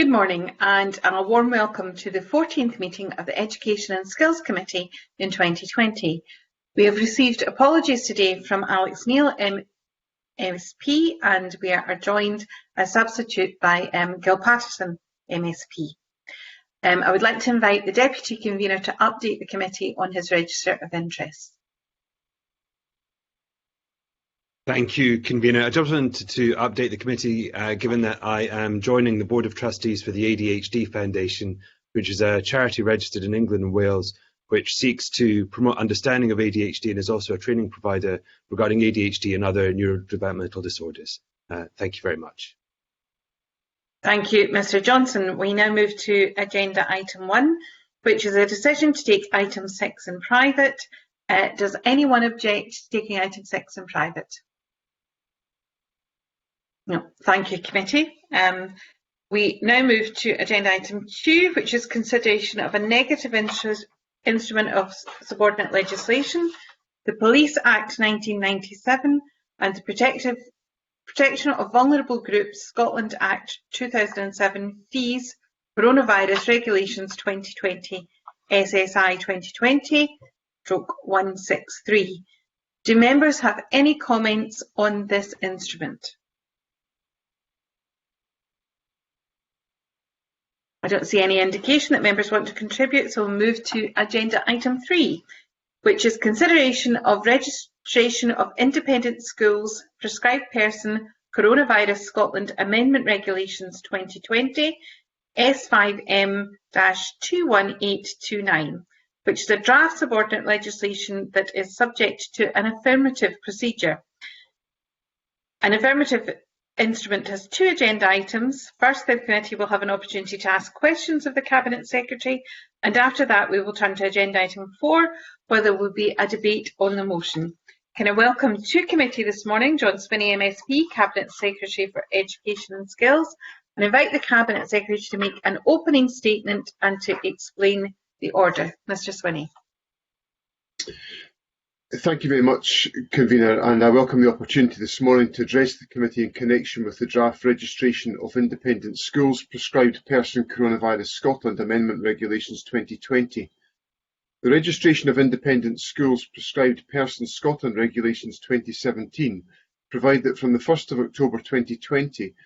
Good morning and a warm welcome to the 14th meeting of the Education and Skills Committee in 2020. We have received apologies today from Alex Neil, MSP, and we are joined as substitute by Gil Patterson, MSP. I would like to invite the Deputy Convener to update the committee on his register of interest. Thank you, Convener. I just wanted to update the committee, given that I am joining the Board of Trustees for the ADHD Foundation, which is a charity registered in England and Wales, which seeks to promote understanding of ADHD and is also a training provider regarding ADHD and other neurodevelopmental disorders. Thank you very much. Thank you, Mr. Johnson. We now move to agenda item 1, which is a decision to take item 6 in private. Does anyone object to taking item 6 in private? No, thank you, committee. We now move to agenda item 2, which is consideration of a negative instrument of subordinate legislation, the Police Act 1997 and the Protection of Vulnerable Groups Scotland Act 2007 fees, Coronavirus Regulations 2020, SSI 2020/163. Do members have any comments on this instrument? I don't see any indication that members want to contribute, so we'll move to agenda item 3, which is consideration of registration of independent schools, prescribed person, Coronavirus Scotland Amendment Regulations 2020, S5M-21829, which is a draft subordinate legislation that is subject to an affirmative procedure. An affirmative instrument has 2 agenda items. First, the committee will have an opportunity to ask questions of the Cabinet Secretary, and after that we will turn to agenda item 4, where there will be a debate on the motion. Can I welcome to committee this morning John Spinney, MSP, Cabinet Secretary for Education and Skills, and invite the Cabinet Secretary to make an opening statement and to explain the order. Mr. Spinney. Thank you very much, Convener, and I welcome the opportunity this morning to address the committee in connection with the draft registration of independent schools, prescribed person, Coronavirus Scotland Amendment Regulations 2020. The registration of independent schools, prescribed person Scotland Regulations 2017 provide that from the 1st of October 2020,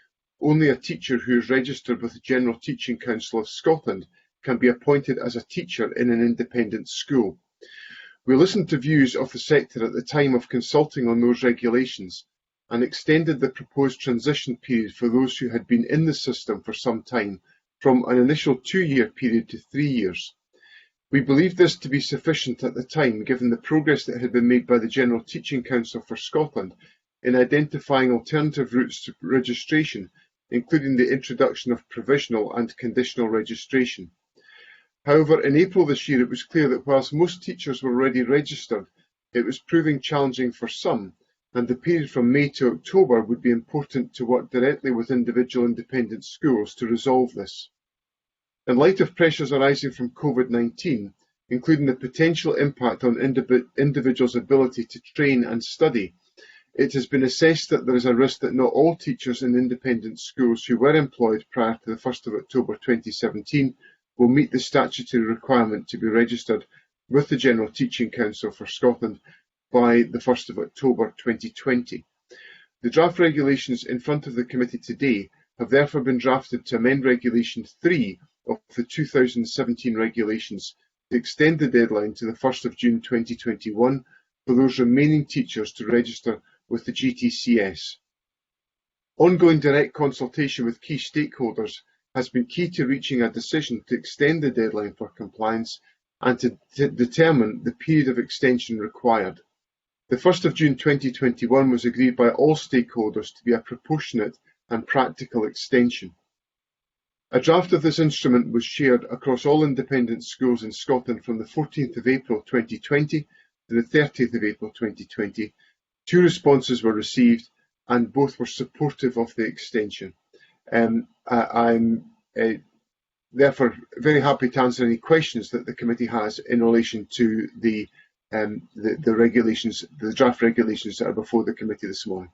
only a teacher who is registered with the General Teaching Council of Scotland can be appointed as a teacher in an independent school. We listened to views of the sector at the time of consulting on those regulations and extended the proposed transition period for those who had been in the system for some time from an initial 2-year period to 3 years. We believed this to be sufficient at the time, given the progress that had been made by the General Teaching Council for Scotland in identifying alternative routes to registration, including the introduction of provisional and conditional registration. However, in April this year, it was clear that whilst most teachers were already registered, it was proving challenging for some, and the period from May to October would be important to work directly with individual independent schools to resolve this. In light of pressures arising from COVID-19, including the potential impact on individuals' ability to train and study, it has been assessed that there is a risk that not all teachers in independent schools who were employed prior to the 1st of October 2017 will meet the statutory requirement to be registered with the General Teaching Council for Scotland by the 1st of October 2020. The draft regulations in front of the committee today have therefore been drafted to amend Regulation 3 of the 2017 regulations to extend the deadline to the 1st of June 2021 for those remaining teachers to register with the GTCS. Ongoing direct consultation with key stakeholders has been key to reaching a decision to extend the deadline for compliance and to determine the period of extension required. The 1st of June 2021 was agreed by all stakeholders to be a proportionate and practical extension. A draft of this instrument was shared across all independent schools in Scotland from the 14th of April 2020 to the 30th of April 2020. 2 responses were received and both were supportive of the extension. I'm therefore very happy to answer any questions that the committee has in relation to the regulations, the draft regulations that are before the committee this morning.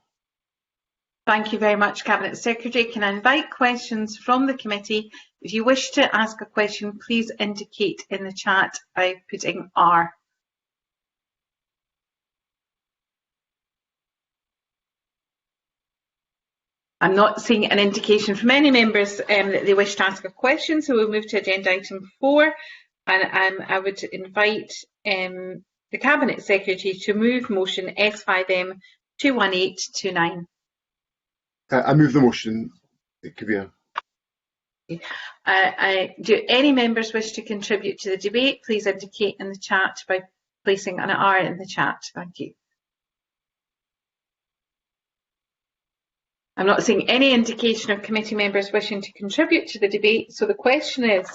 Thank you very much, Cabinet Secretary. Can I invite questions from the committee? If you wish to ask a question, please indicate in the chat by putting R. I'm not seeing an indication from any members that they wish to ask a question, so we'll move to agenda item 4, and I would invite the Cabinet Secretary to move motion S5M 21829. I move the motion, Convener. Do any members wish to contribute to the debate? Please indicate in the chat by placing an R in the chat. Thank you. I'm not seeing any indication of committee members wishing to contribute to the debate, so the question is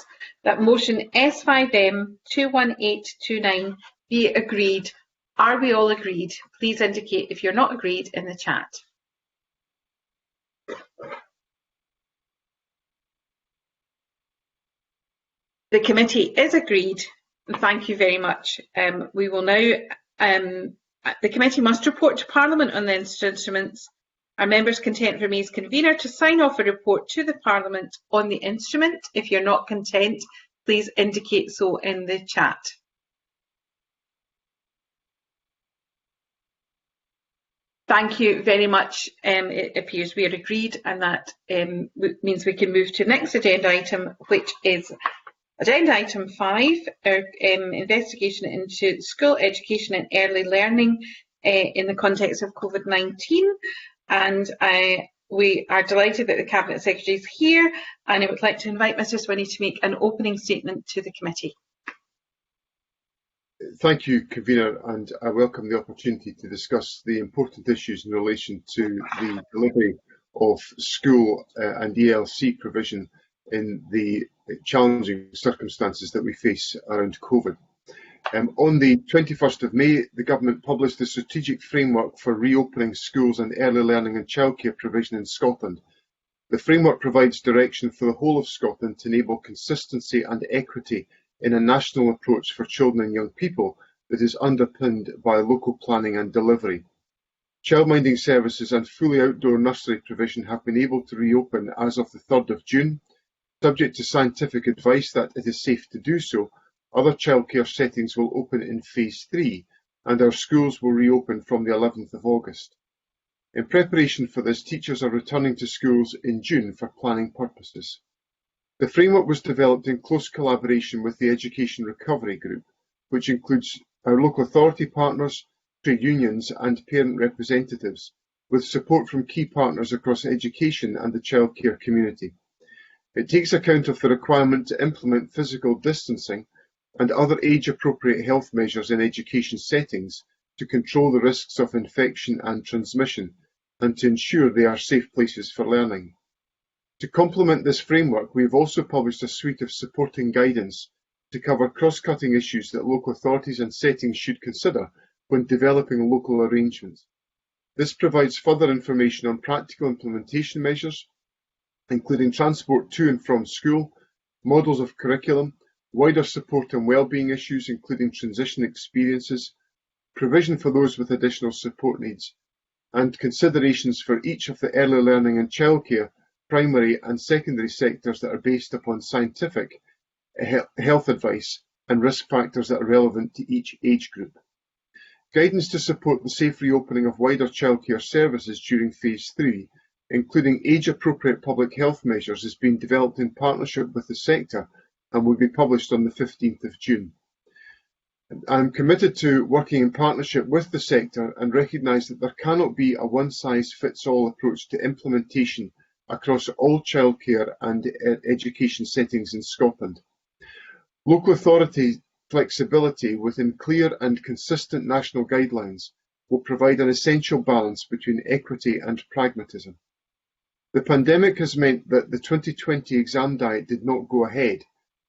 that motion S5M 21829 be agreed. Are we all agreed? Please indicate if you're not agreed in the chat. The committee is agreed. Thank you very much. We will now, the committee must report to Parliament on the instruments. Are members content for me as convener to sign off a report to the Parliament on the instrument? If you're not content, please indicate so in the chat. Thank you very much. It appears we are agreed, and that means we can move to the next agenda item, which is agenda item 5, our investigation into school education and early learning in the context of COVID-19. And we are delighted that the Cabinet Secretary is here, and I would like to invite Mr Swinney to make an opening statement to the committee. Thank you, Convener, and I welcome the opportunity to discuss the important issues in relation to the delivery of school and ELC provision in the challenging circumstances that we face around COVID. On the 21st of May, the Government published the Strategic Framework for Reopening Schools and Early Learning and Childcare Provision in Scotland. The framework provides direction for the whole of Scotland to enable consistency and equity in a national approach for children and young people that is underpinned by local planning and delivery. Childminding services and fully outdoor nursery provision have been able to reopen as of the 3rd of June. Subject to scientific advice that it is safe to do so, other childcare settings will open in Phase 3, and our schools will reopen from the 11th of August. In preparation for this, teachers are returning to schools in June for planning purposes. The framework was developed in close collaboration with the Education Recovery Group, which includes our local authority partners, trade unions and parent representatives, with support from key partners across education and the childcare community. It takes account of the requirement to implement physical distancing and other age-appropriate health measures in education settings to control the risks of infection and transmission and to ensure they are safe places for learning. To complement this framework, we have also published a suite of supporting guidance to cover cross-cutting issues that local authorities and settings should consider when developing local arrangements. This provides further information on practical implementation measures, including transport to and from school, models of curriculum, wider support and wellbeing issues, including transition experiences, provision for those with additional support needs, and considerations for each of the early learning and childcare, primary and secondary sectors that are based upon scientific health advice and risk factors that are relevant to each age group. Guidance to support the safe reopening of wider childcare services during Phase 3, including age-appropriate public health measures, is being developed in partnership with the sector and will be published on the 15th of June. I am committed to working in partnership with the sector and recognise that there cannot be a one-size-fits-all approach to implementation across all childcare and education settings in Scotland. Local authority flexibility within clear and consistent national guidelines will provide an essential balance between equity and pragmatism. The pandemic has meant that the 2020 exam diet did not go ahead,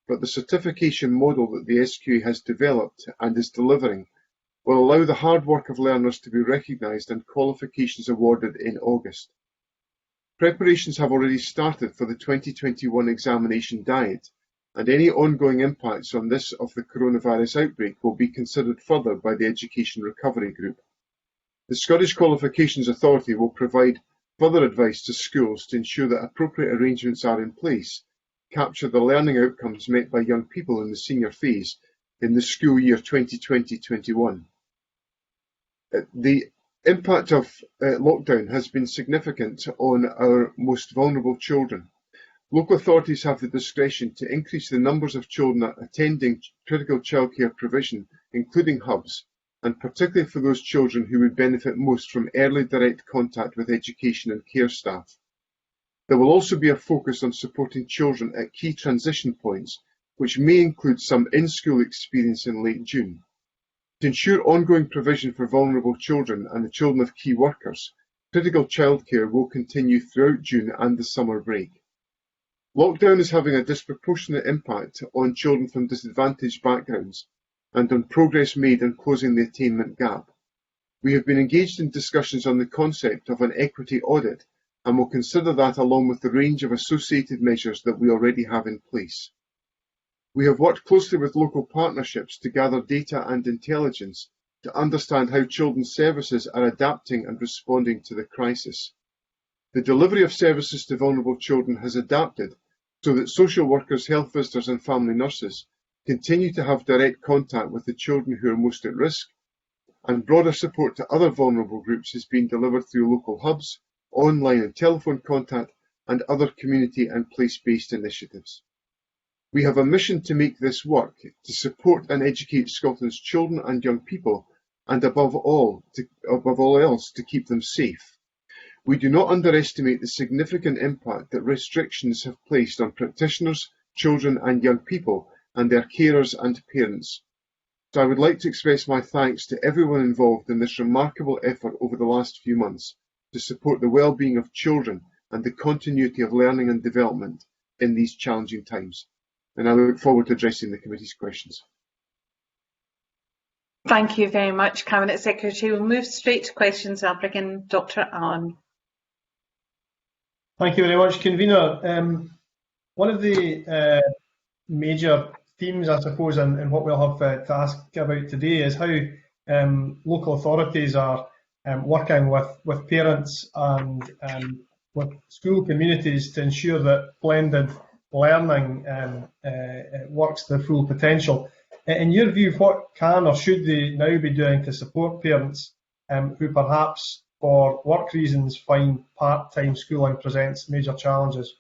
but the certification model that the SQA has developed and is delivering will allow the hard work of learners to be recognised and qualifications awarded in August. Preparations have already started for the 2021 examination diet, and any ongoing impacts on this of the coronavirus outbreak will be considered further by the Education Recovery Group. The Scottish Qualifications Authority will provide further advice to schools to ensure that appropriate arrangements are in place, capture the learning outcomes met by young people in the senior phase in the school year 2020-21. The impact of lockdown has been significant on our most vulnerable children. Local authorities have the discretion to increase the numbers of children attending critical childcare provision, including hubs, and particularly for those children who would benefit most from early direct contact with education and care staff. There will also be a focus on supporting children at key transition points, which may include some in-school experience in late June. To ensure ongoing provision for vulnerable children and the children of key workers, critical childcare will continue throughout June and the summer break. Lockdown is having a disproportionate impact on children from disadvantaged backgrounds and on progress made in closing the attainment gap. We have been engaged in discussions on the concept of an equity audit and will consider that along with the range of associated measures that we already have in place. We have worked closely with local partnerships to gather data and intelligence to understand how children's services are adapting and responding to the crisis. The delivery of services to vulnerable children has adapted so that social workers, health visitors and family nurses continue to have direct contact with the children who are most at risk, and broader support to other vulnerable groups is being delivered through local hubs, online and telephone contact, and other community and place-based initiatives. We have a mission to make this work, to support and educate Scotland's children and young people, and above all else, to keep them safe. We do not underestimate the significant impact that restrictions have placed on practitioners, children and young people, and their carers and parents. So I would like to express my thanks to everyone involved in this remarkable effort over the last few months to support the well-being of children and the continuity of learning and development in these challenging times. And I look forward to addressing the committee's questions. Thank you very much, Cabinet Secretary. We'll move straight to questions. I'll bring in Dr. Allen. Thank you very much, Convener. One of the major themes, I suppose, and what we'll have to ask about today is how local authorities are working with parents and with school communities to ensure that blended learning works to their full potential. In your view, what can or should they now be doing to support parents who perhaps for work reasons find part-time schooling presents major challenges?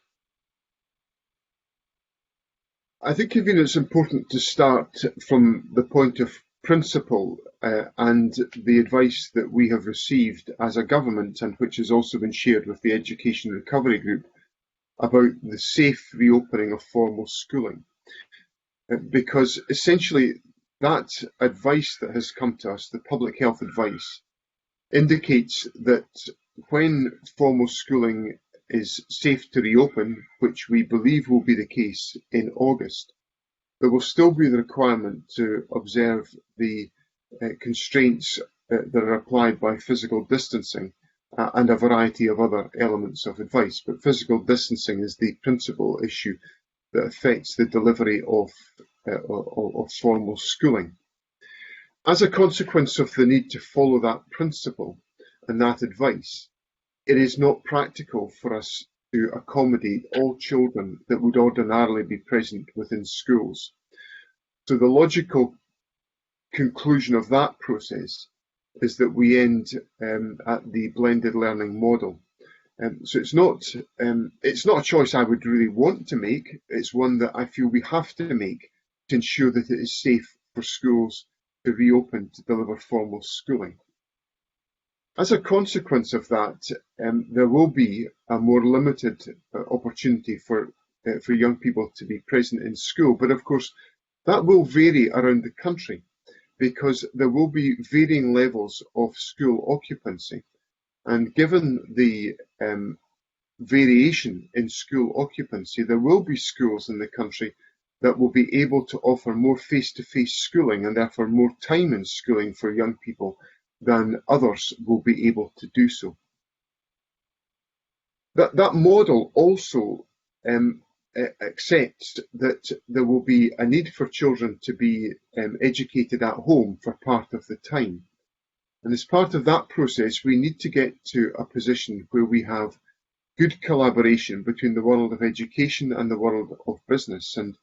I think, Convener, it's important to start from the point of principle and the advice that we have received as a government, and which has also been shared with the Education Recovery Group, about the safe reopening of formal schooling. Because essentially that advice that has come to us, the public health advice, indicates that when formal schooling is safe to reopen, which we believe will be the case in August, there will still be the requirement to observe the constraints that are applied by physical distancing and a variety of other elements of advice. But physical distancing is the principal issue that affects the delivery of formal schooling. As a consequence of the need to follow that principle and that advice, it is not practical for us to accommodate all children that would ordinarily be present within schools. So the logical conclusion of that process is that we end at the blended learning model. So it's not a choice I would really want to make. It's one that I feel we have to make to ensure that it is safe for schools to reopen to deliver formal schooling. As a consequence of that, there will be a more limited opportunity for young people to be present in school. But of course, that will vary around the country because there will be varying levels of school occupancy. And given the variation in school occupancy, there will be schools in the country that will be able to offer more face-to-face schooling and therefore more time in schooling for young people than others will be able to do so. That model also accepts that there will be a need for children to be educated at home for part of the time. And as part of that process, we need to get to a position where we have good collaboration between the world of education and the world of business. And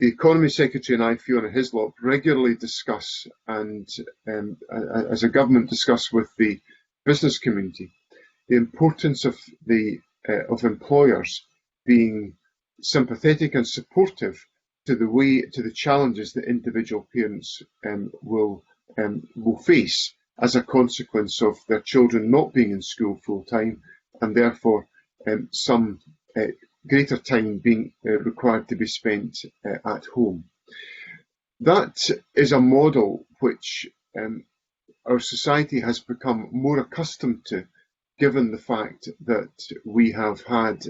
the Economy Secretary and I, Fiona Hislop, regularly discuss and as a government discuss with the business community the importance of employers being sympathetic and supportive to the challenges that individual parents will face as a consequence of their children not being in school full time, and therefore some greater time being required to be spent at home. That is a model which our society has become more accustomed to, given the fact that we have had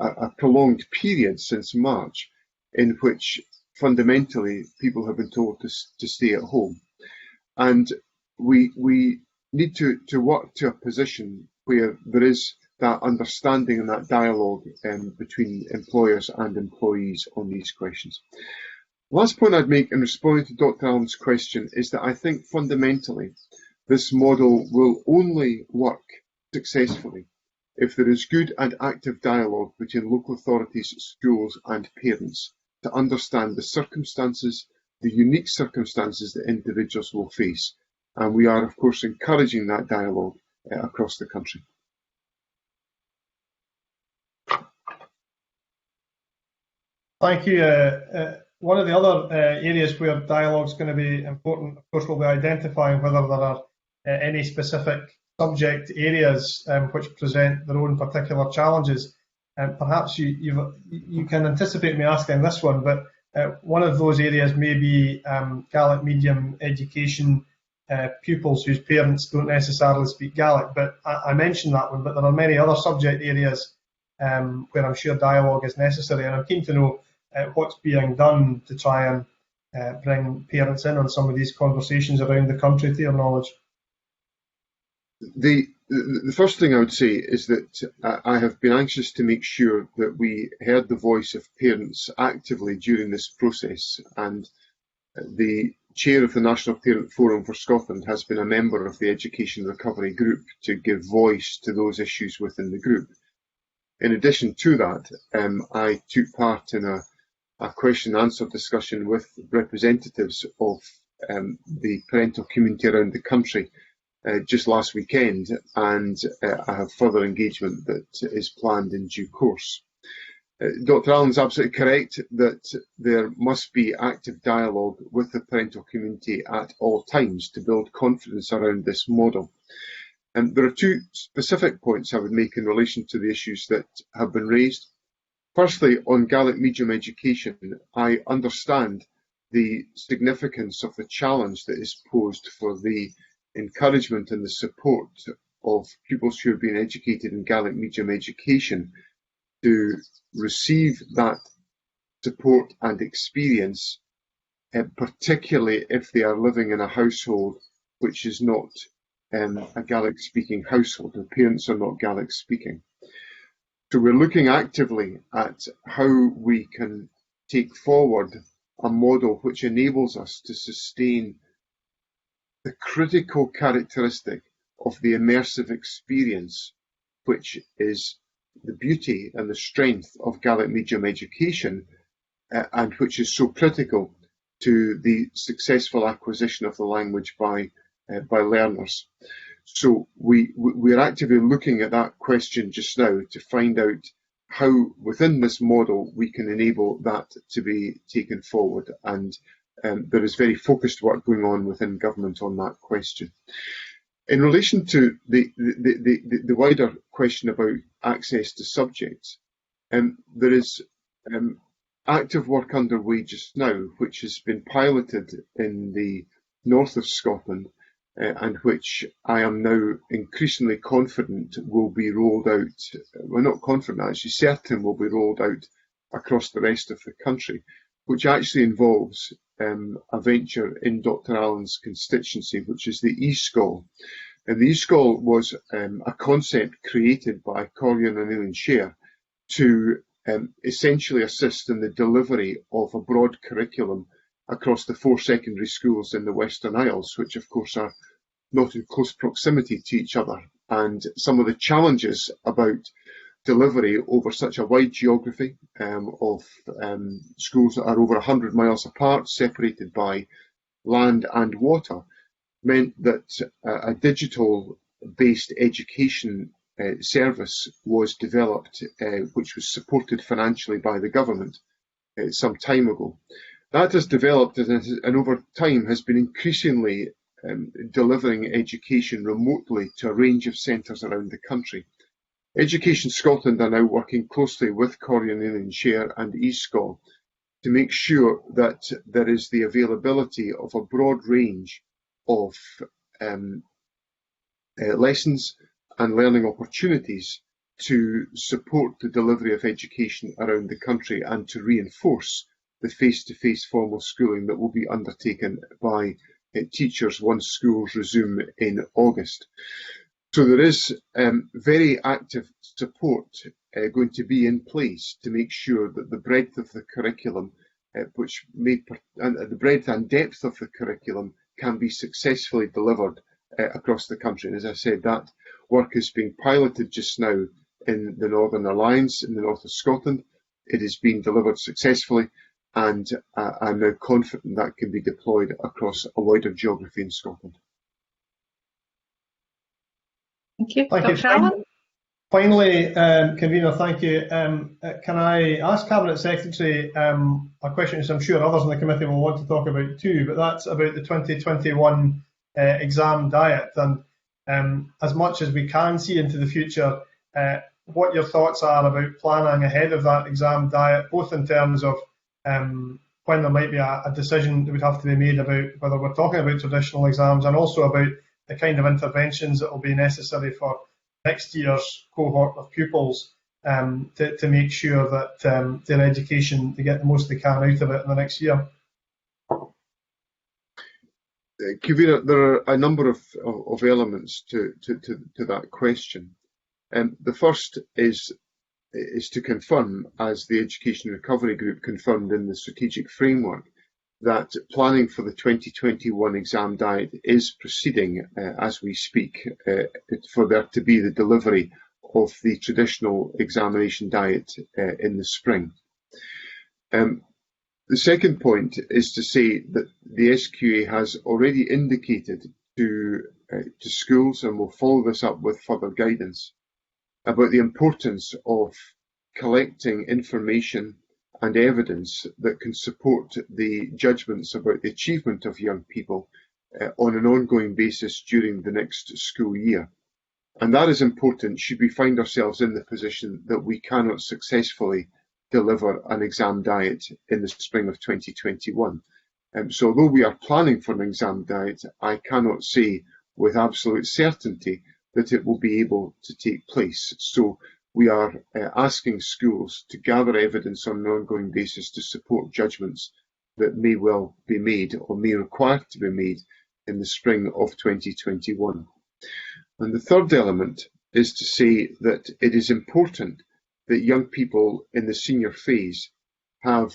a prolonged period since March in which fundamentally people have been told to stay at home. And we need to work to a position where there is that understanding and that dialogue between employers and employees on these questions. Last point I'd make in responding to Dr. Allen's question is that I think fundamentally this model will only work successfully if there is good and active dialogue between local authorities, schools and parents to understand the circumstances, the unique circumstances that individuals will face. And we are, of course, encouraging that dialogue across the country. Thank you. One of the other areas where dialogue is going to be important, of course, will be identifying whether there are any specific subject areas which present their own particular challenges. And perhaps you can anticipate me asking this one, but one of those areas may be Gaelic medium education pupils whose parents don't necessarily speak Gaelic. But I mentioned that one, but there are many other subject areas where I'm sure dialogue is necessary, and I'm keen to know what's being done to try and bring parents in on some of these conversations around the country, to your knowledge. The first thing I would say is that I have been anxious to make sure that we heard the voice of parents actively during this process, and the chair of the National Parent Forum for Scotland has been a member of the Education Recovery Group to give voice to those issues within the group. In addition to that, I took part in a question and answer discussion with representatives of the parental community around the country just last weekend, and I have further engagement that is planned in due course. Dr. Allen is absolutely correct that there must be active dialogue with the parental community at all times to build confidence around this model. And there are two specific points I would make in relation to the issues that have been raised. Firstly, on Gaelic medium education, I understand the significance of the challenge that is posed for the encouragement and the support of pupils who have been educated in Gaelic medium education to receive that support and experience, particularly if they are living in a household which is not a Gaelic speaking household. The parents are not Gaelic speaking. So we're looking actively at how we can take forward a model which enables us to sustain the critical characteristic of the immersive experience, which is the beauty and the strength of Gaelic medium education, and which is so critical to the successful acquisition of the language by learners. So we're actively looking at that question just now to find out how within this model we can enable that to be taken forward, and there is very focused work going on within government on that question. In relation to the wider question about access to subjects, there is active work underway just now which has been piloted in the north of Scotland, and which I am now increasingly confident will be rolled out, well, not confident, actually certain will be rolled out across the rest of the country, which actually involves a venture in Dr. Allen's constituency, which is the eSchool. And the eSchool was a concept created by Corrigan and Eileen Share to essentially assist in the delivery of a broad curriculum across the 4 secondary schools in the Western Isles, which of course are not in close proximity to each other. And some of the challenges about delivery over such a wide geography of schools that are over 100 miles apart, separated by land and water, meant that a digital-based education service was developed, which was supported financially by the government some time ago. That has developed and over time has been increasingly delivering education remotely to a range of centres around the country. Education Scotland are now working closely with Corryonyn Share and eSchool to make sure that there is the availability of a broad range of lessons and learning opportunities to support the delivery of education around the country and to reinforce the face-to-face formal schooling that will be undertaken by teachers once schools resume in August. So there is very active support going to be in place to make sure that the breadth of the curriculum, the breadth and depth of the curriculum can be successfully delivered across the country. And as I said, that work is being piloted just now in the Northern Alliance in the north of Scotland. It is being delivered successfully, and I'm now confident that can be deployed across a wider geography in Scotland. Thank you. Thank Dr. Allen? Finally, Convener, thank you. Can I ask Cabinet Secretary a question which I'm sure others in the committee will want to talk about too, but that's about the 2021 exam diet, and as much as we can see into the future, what your thoughts are about planning ahead of that exam diet, both in terms of when there might be a decision that would have to be made about whether we're talking about traditional exams, and also about the kind of interventions that will be necessary for next year's cohort of pupils to make sure that their education, they get the most they can out of it in the next year. Convener, there are a number of elements to that question. The first is to confirm, as the Education Recovery Group confirmed in the strategic framework, that planning for the 2021 exam diet is proceeding as we speak, for there to be the delivery of the traditional examination diet in the spring. The second point is to say that the SQA has already indicated to schools, and will follow this up with further guidance, about the importance of collecting information and evidence that can support the judgments about the achievement of young people on an ongoing basis during the next school year. And that is important should we find ourselves in the position that we cannot successfully deliver an exam diet in the spring of 2021. So although we are planning for an exam diet, I cannot say with absolute certainty that it will be able to take place. So we are asking schools to gather evidence on an ongoing basis to support judgments that may well be made or may require to be made in the spring of 2021. And the third element is to say that it is important that young people in the senior phase have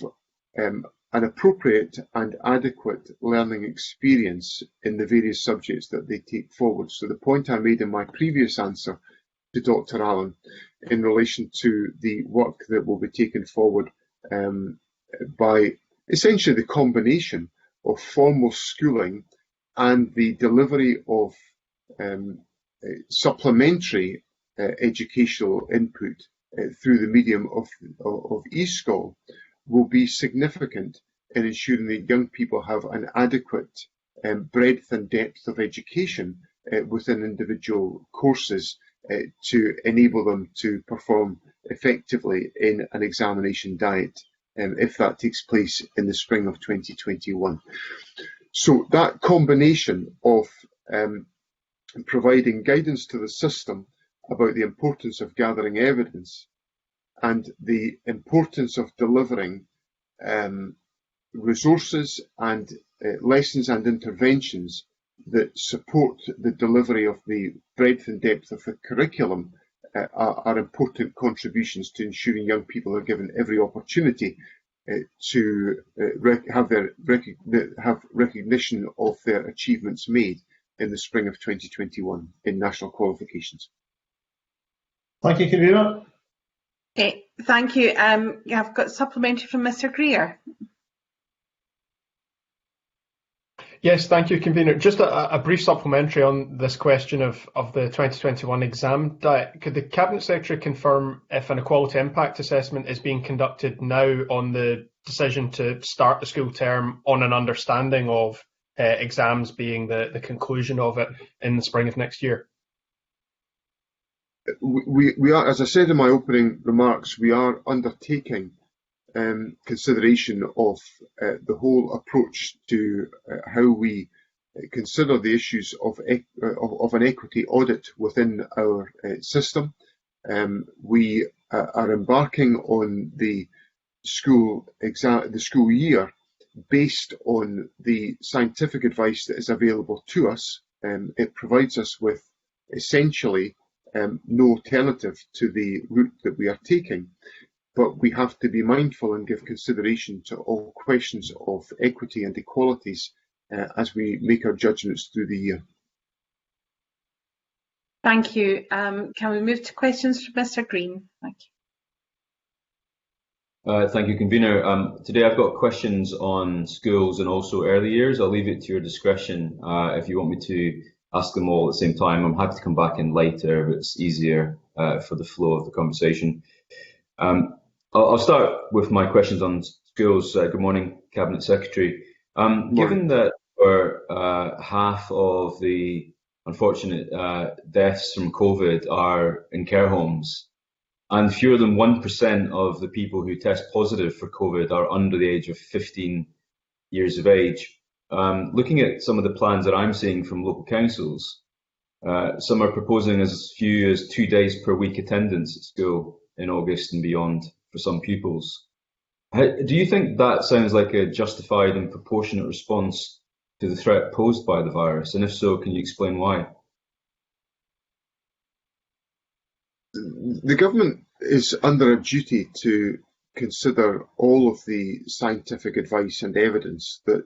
an appropriate and adequate learning experience in the various subjects that they take forward. So the point I made in my previous answer to Dr. Allen in relation to the work that will be taken forward by essentially the combination of formal schooling and the delivery of supplementary educational input through the medium of eSchool will be significant in ensuring that young people have an adequate breadth and depth of education within individual courses to enable them to perform effectively in an examination diet if that takes place in the spring of 2021. So that combination of providing guidance to the system about the importance of gathering evidence and the importance of delivering resources and lessons and interventions that support the delivery of the breadth and depth of the curriculum are important contributions to ensuring young people are given every opportunity to have recognition of their achievements made in the spring of 2021 in national qualifications. Thank you, Convener. Okay, thank you. I've got supplementary from Mr. Greer. Yes, thank you, Convener. Just a brief supplementary on this question of the 2021 exam diet. Could the Cabinet Secretary confirm if an equality impact assessment is being conducted now on the decision to start the school term on an understanding of exams being the conclusion of it in the spring of next year? We are, as I said in my opening remarks, we are undertaking consideration of the whole approach to how we consider the issues of an equity audit within our system. We are embarking on the school year based on the scientific advice that is available to us. It provides us with essentially no alternative to the route that we are taking. But we have to be mindful and give consideration to all questions of equity and equalities as we make our judgments through the year. Thank you. Can we move to questions from Mr. Green? Thank you. Thank you, Convener. Today I've got questions on schools and also early years. I'll leave it to your discretion if you want me to ask them all at the same time. I'm happy to come back in later if it's easier for the flow of the conversation. I'll start with my questions on schools. Good morning, Cabinet Secretary. Given that for half of the unfortunate deaths from COVID are in care homes, and fewer than 1% of the people who test positive for COVID are under the age of 15 years of age, looking at some of the plans that I'm seeing from local councils, some are proposing as few as 2 days per week attendance at school in August and beyond for some pupils. Do you think that sounds like a justified and proportionate response to the threat posed by the virus? And if so, can you explain why? The government is under a duty to consider all of the scientific advice and evidence that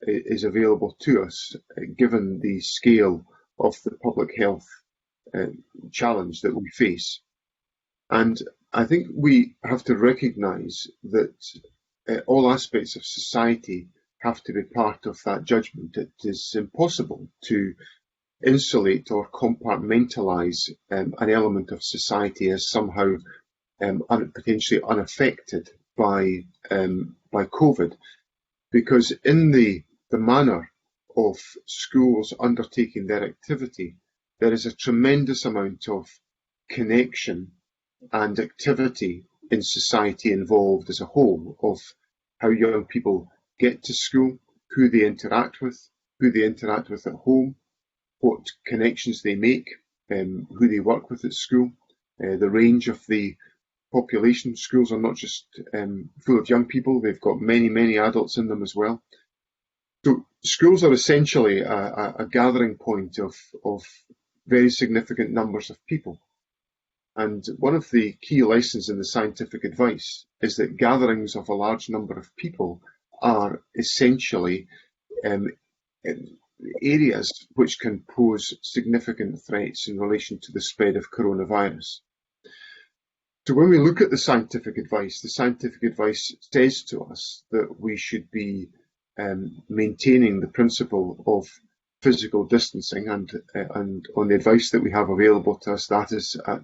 is available to us, given the scale of the public health challenge that we face. And I think we have to recognise that all aspects of society have to be part of that judgment. It is impossible to insulate or compartmentalise an element of society as somehow potentially unaffected by COVID, because in the manner of schools undertaking their activity, there is a tremendous amount of connection and activity in society involved as a whole, of how young people get to school, who they interact with at home, what connections they make, who they work with at school, the range of the population. Schools are not just full of young people, they've got many adults in them as well. So schools are essentially a gathering point of very significant numbers of people. And one of the key lessons in the scientific advice is that gatherings of a large number of people are essentially areas which can pose significant threats in relation to the spread of coronavirus. So when we look at the scientific advice says to us that we should be maintaining the principle of physical distancing, and on the advice that we have available to us, that is at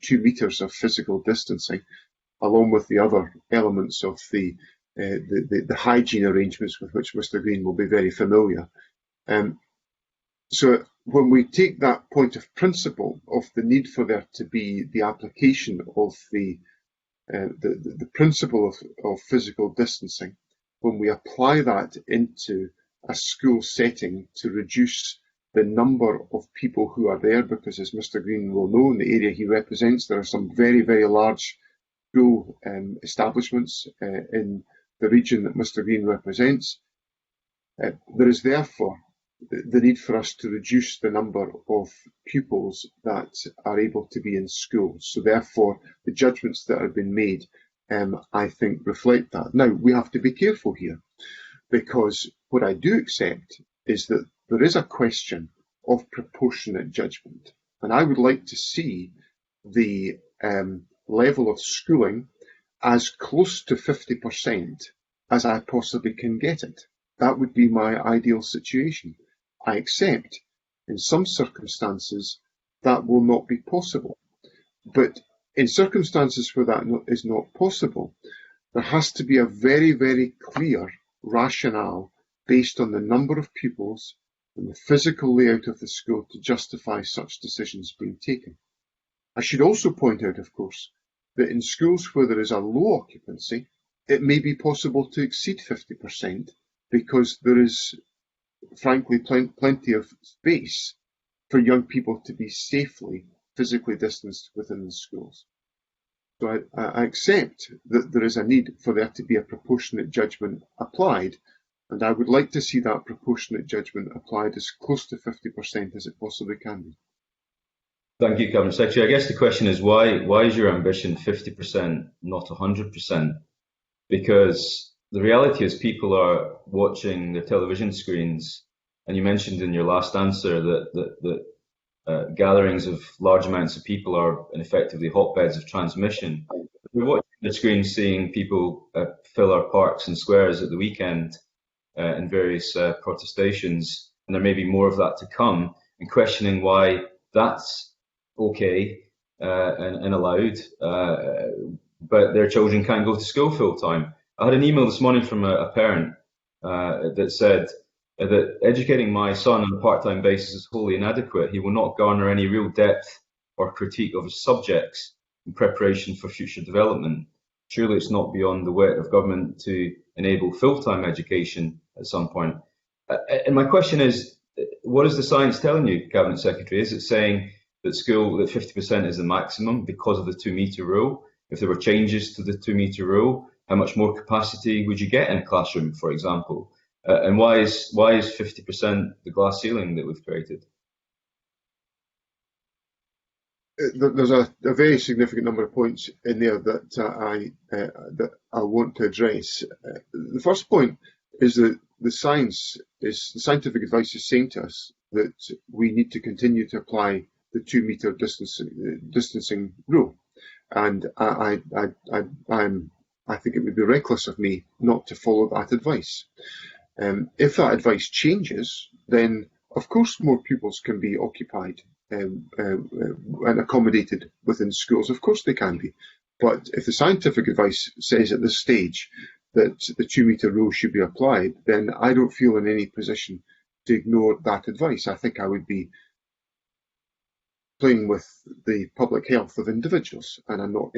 2 meters of physical distancing, along with the other elements of the hygiene arrangements with which Mr. Green will be very familiar. So when we take that point of principle of the need for there to be the application of the principle of physical distancing, when we apply that into a school setting to reduce the number of people who are there, because as Mr. Green will know, in the area he represents, there are some very large school establishments in the region that Mr. Green represents. There is therefore the need for us to reduce the number of pupils that are able to be in schools. So therefore, the judgments that have been made, I think, reflect that. Now, we have to be careful here, because what I do accept is that there is a question of proportionate judgment. And I would like to see the level of schooling as close to 50% as I possibly can get it. That would be my ideal situation. I accept in some circumstances that will not be possible. But in circumstances where that is not possible, there has to be a very, very clear rationale based on the number of pupils and the physical layout of the school to justify such decisions being taken. I should also point out, of course, that in schools where there is a low occupancy, it may be possible to exceed 50% because there is, frankly, plenty of space for young people to be safely physically distanced within the schools. So I accept that there is a need for there to be a proportionate judgment applied, and I would like to see that proportionate judgment applied as close to 50% as it possibly can be. Thank you, Cabinet Secretary. I guess the question is why is your ambition 50%, not 100%? Because the reality is people are watching their television screens, and you mentioned in your last answer that gatherings of large amounts of people are effectively hotbeds of transmission. We're watching the screen, seeing people fill our parks and squares at the weekend in various protestations, and there may be more of that to come, and questioning why that's okay and allowed, but their children can't go to school full time. I had an email this morning from a parent that said that educating my son on a part-time basis is wholly inadequate. He will not garner any real depth or critique of his subjects in preparation for future development. Surely it's not beyond the wit of government to enable full-time education at some point. And my question is, what is the science telling you, Cabinet Secretary? Is it saying that 50% is the maximum because of the 2 metre rule? If there were changes to the 2 metre rule, how much more capacity would you get in a classroom, for example? And why is 50% the glass ceiling that we've created? There's a very significant number of points in there that I want to address. The first point is that the scientific advice is saying to us that we need to continue to apply the 2 metre distancing rule, and I think it would be reckless of me not to follow that advice. If that advice changes, then of course more pupils can be occupied and accommodated within schools. Of course they can be. But if the scientific advice says at this stage that the 2 metre rule should be applied, then I don't feel in any position to ignore that advice. I think I would be playing with the public health of individuals, and I'm not.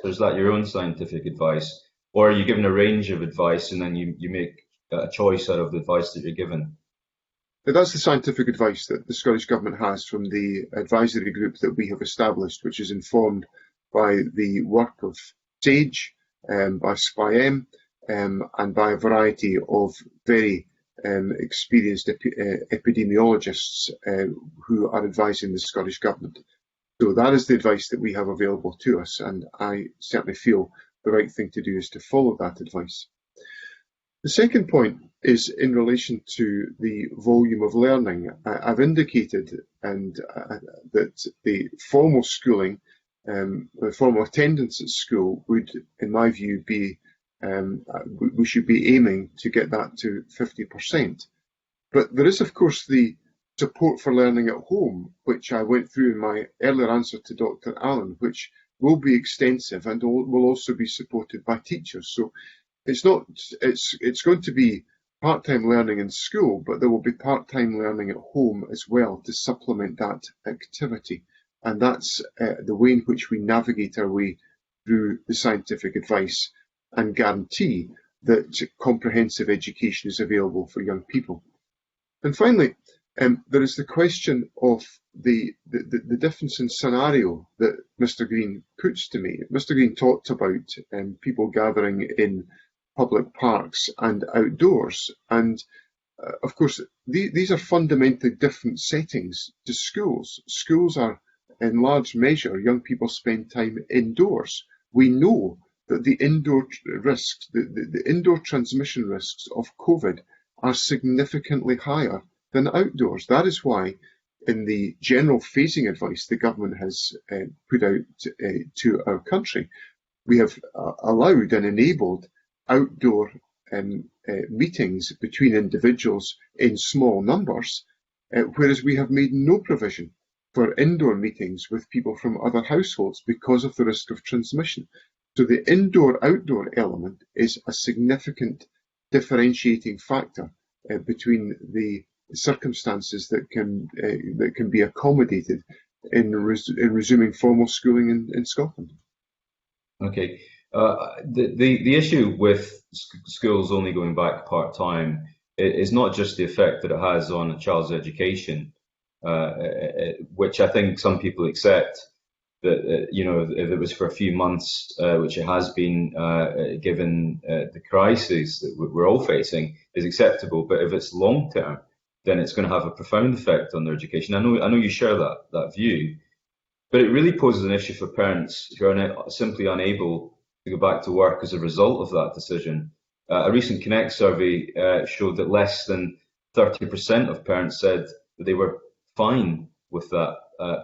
Is that your own scientific advice, or are you given a range of advice and then you make a choice out of the advice that you're given? That's the scientific advice that the Scottish Government has from the advisory group that we have established, which is informed by the work of SAGE, by SPI-M, and by a variety of very experienced epidemiologists who are advising the Scottish Government. So that is the advice that we have available to us, and I certainly feel the right thing to do is to follow that advice. The second point is in relation to the volume of learning. I've indicated that the formal schooling, the formal attendance at school would, in my view, be we should be aiming to get that to 50%. But there is, of course, the support for learning at home, which I went through in my earlier answer to Dr. Allen, which will be extensive and will also be supported by teachers. So it's going to be part-time learning in school, but there will be part-time learning at home as well to supplement that activity. And that's the way in which we navigate our way through the scientific advice and guarantee that comprehensive education is available for young people. And finally, there is the question of the difference in scenario that Mr. Green puts to me. Mr. Green talked about people gathering in public parks and outdoors. And of course, these are fundamentally different settings to schools. Schools are, in large measure, young people spend time indoors. We know that the indoor risks, the indoor transmission risks of COVID are significantly higher than outdoors. That is why in the general phasing advice the government has put out to our country, we have allowed and enabled outdoor meetings between individuals in small numbers, whereas we have made no provision for indoor meetings with people from other households because of the risk of transmission. So the indoor-outdoor element is a significant differentiating factor between the circumstances that can be accommodated in resuming formal schooling in Scotland. Okay. The issue with schools only going back part-time is not just the effect that it has on a child's education, which I think some people accept, that if it was for a few months, which it has been given the crisis that we're all facing, is acceptable. But if it's long-term, then it's going to have a profound effect on their education. I know you share that view, but it really poses an issue for parents who are simply unable to go back to work as a result of that decision. A recent Connect survey showed that less than 30% of parents said that they were fine with that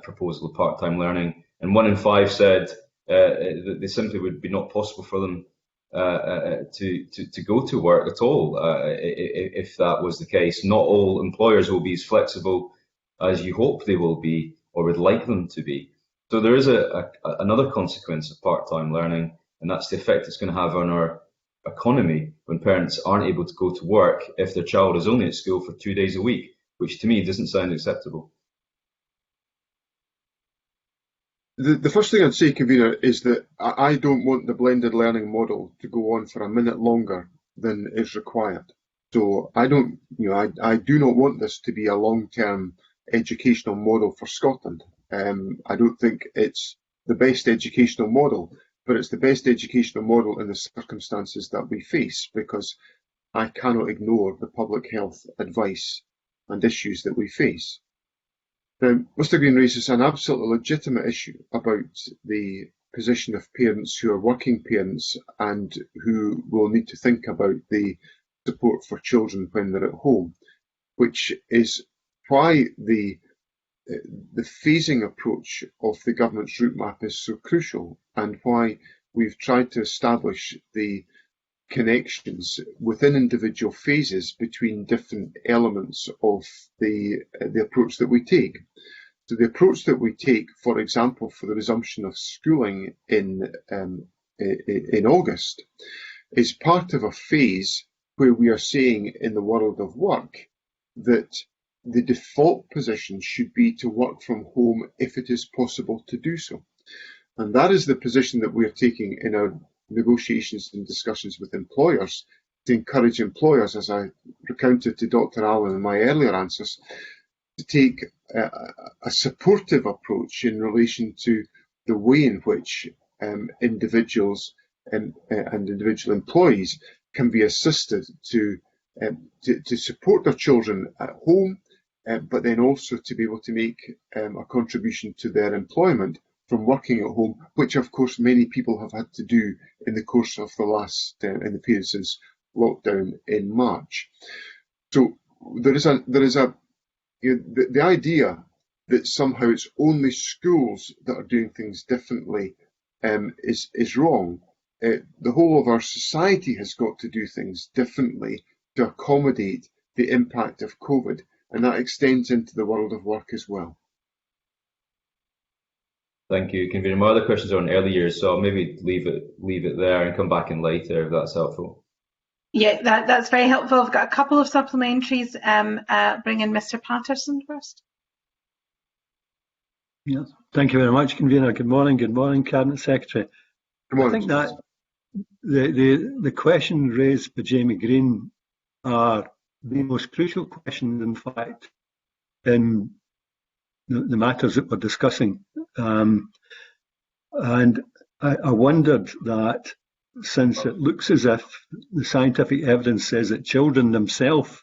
proposal of part-time learning, and 1 in 5 said that they simply would be not possible for them to go to work at all if that was the case. Not all employers will be as flexible as you hope they will be or would like them to be. So there is another consequence of part-time learning, and that's the effect it's going to have on our economy when parents aren't able to go to work if their child is only at school for 2 days a week, which to me doesn't sound acceptable. The first thing I'd say, Convener, is that I don't want the blended learning model to go on for a minute longer than is required. So I do not want this to be a long-term educational model for Scotland. I don't think it's the best educational model, but it's the best educational model in the circumstances that we face, because I cannot ignore the public health advice and issues that we face. Mr. Green raises an absolutely legitimate issue about the position of parents who are working parents and who will need to think about the support for children when they're at home, which is why the phasing approach of the government's route map is so crucial, and why we've tried to establish the connections within individual phases between different elements of the approach that we take. So the approach that we take, for example, for the resumption of schooling in August, is part of a phase where we are saying in the world of work that the default position should be to work from home if it is possible to do so. And that is the position that we are taking in our negotiations and discussions with employers, to encourage employers, as I recounted to Dr. Allen in my earlier answers, to take a supportive approach in relation to the way in which individuals and individual employees can be assisted to support their children at home, but then also to be able to make a contribution to their employment from working at home, which of course many people have had to do in the course of in the period since lockdown in March. So the idea that somehow it's only schools that are doing things differently is wrong. The whole of our society has got to do things differently to accommodate the impact of COVID, and that extends into the world of work as well. Thank you, Convener. My other questions are on early years, so I'll maybe leave it there and come back in later if that's helpful. Yeah, that's very helpful. I've got a couple of supplementaries. Bring in Mr. Patterson first. Yes, thank you very much, Convener. Good morning, Cabinet Secretary. Good morning. I think that the questions raised by Jamie Green are the most crucial questions, in fact, in the matters that we're discussing. And I wondered that, since it looks as if the scientific evidence says that children themselves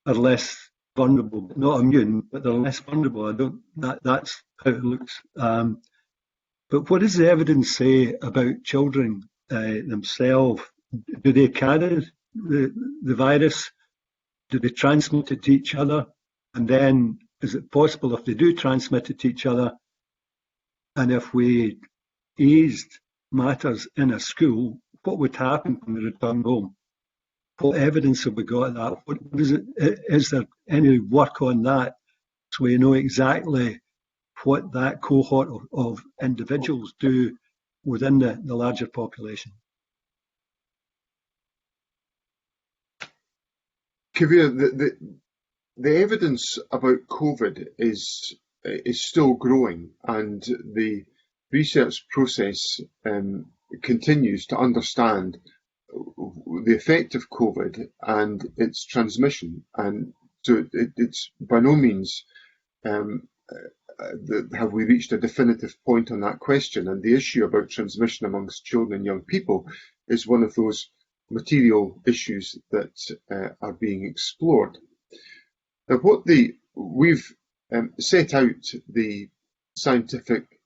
are less vulnerable, not immune, but they're less vulnerable. That's how it looks. But what does the evidence say about children themselves? Do they carry the virus? Do they transmit it to each other? And then is it possible if they do transmit it to each other, and if we eased matters in a school, what would happen when they return home? What evidence have we got of that? What is there any work on that so we know exactly what that cohort of individuals do within the larger population? Kavir, the evidence about COVID is still growing, and the research process continues to understand the effect of COVID and its transmission. And so it's by no means have we reached a definitive point on that question. And the issue about transmission amongst children and young people is one of those material issues that are being explored. Now, we've set out the scientific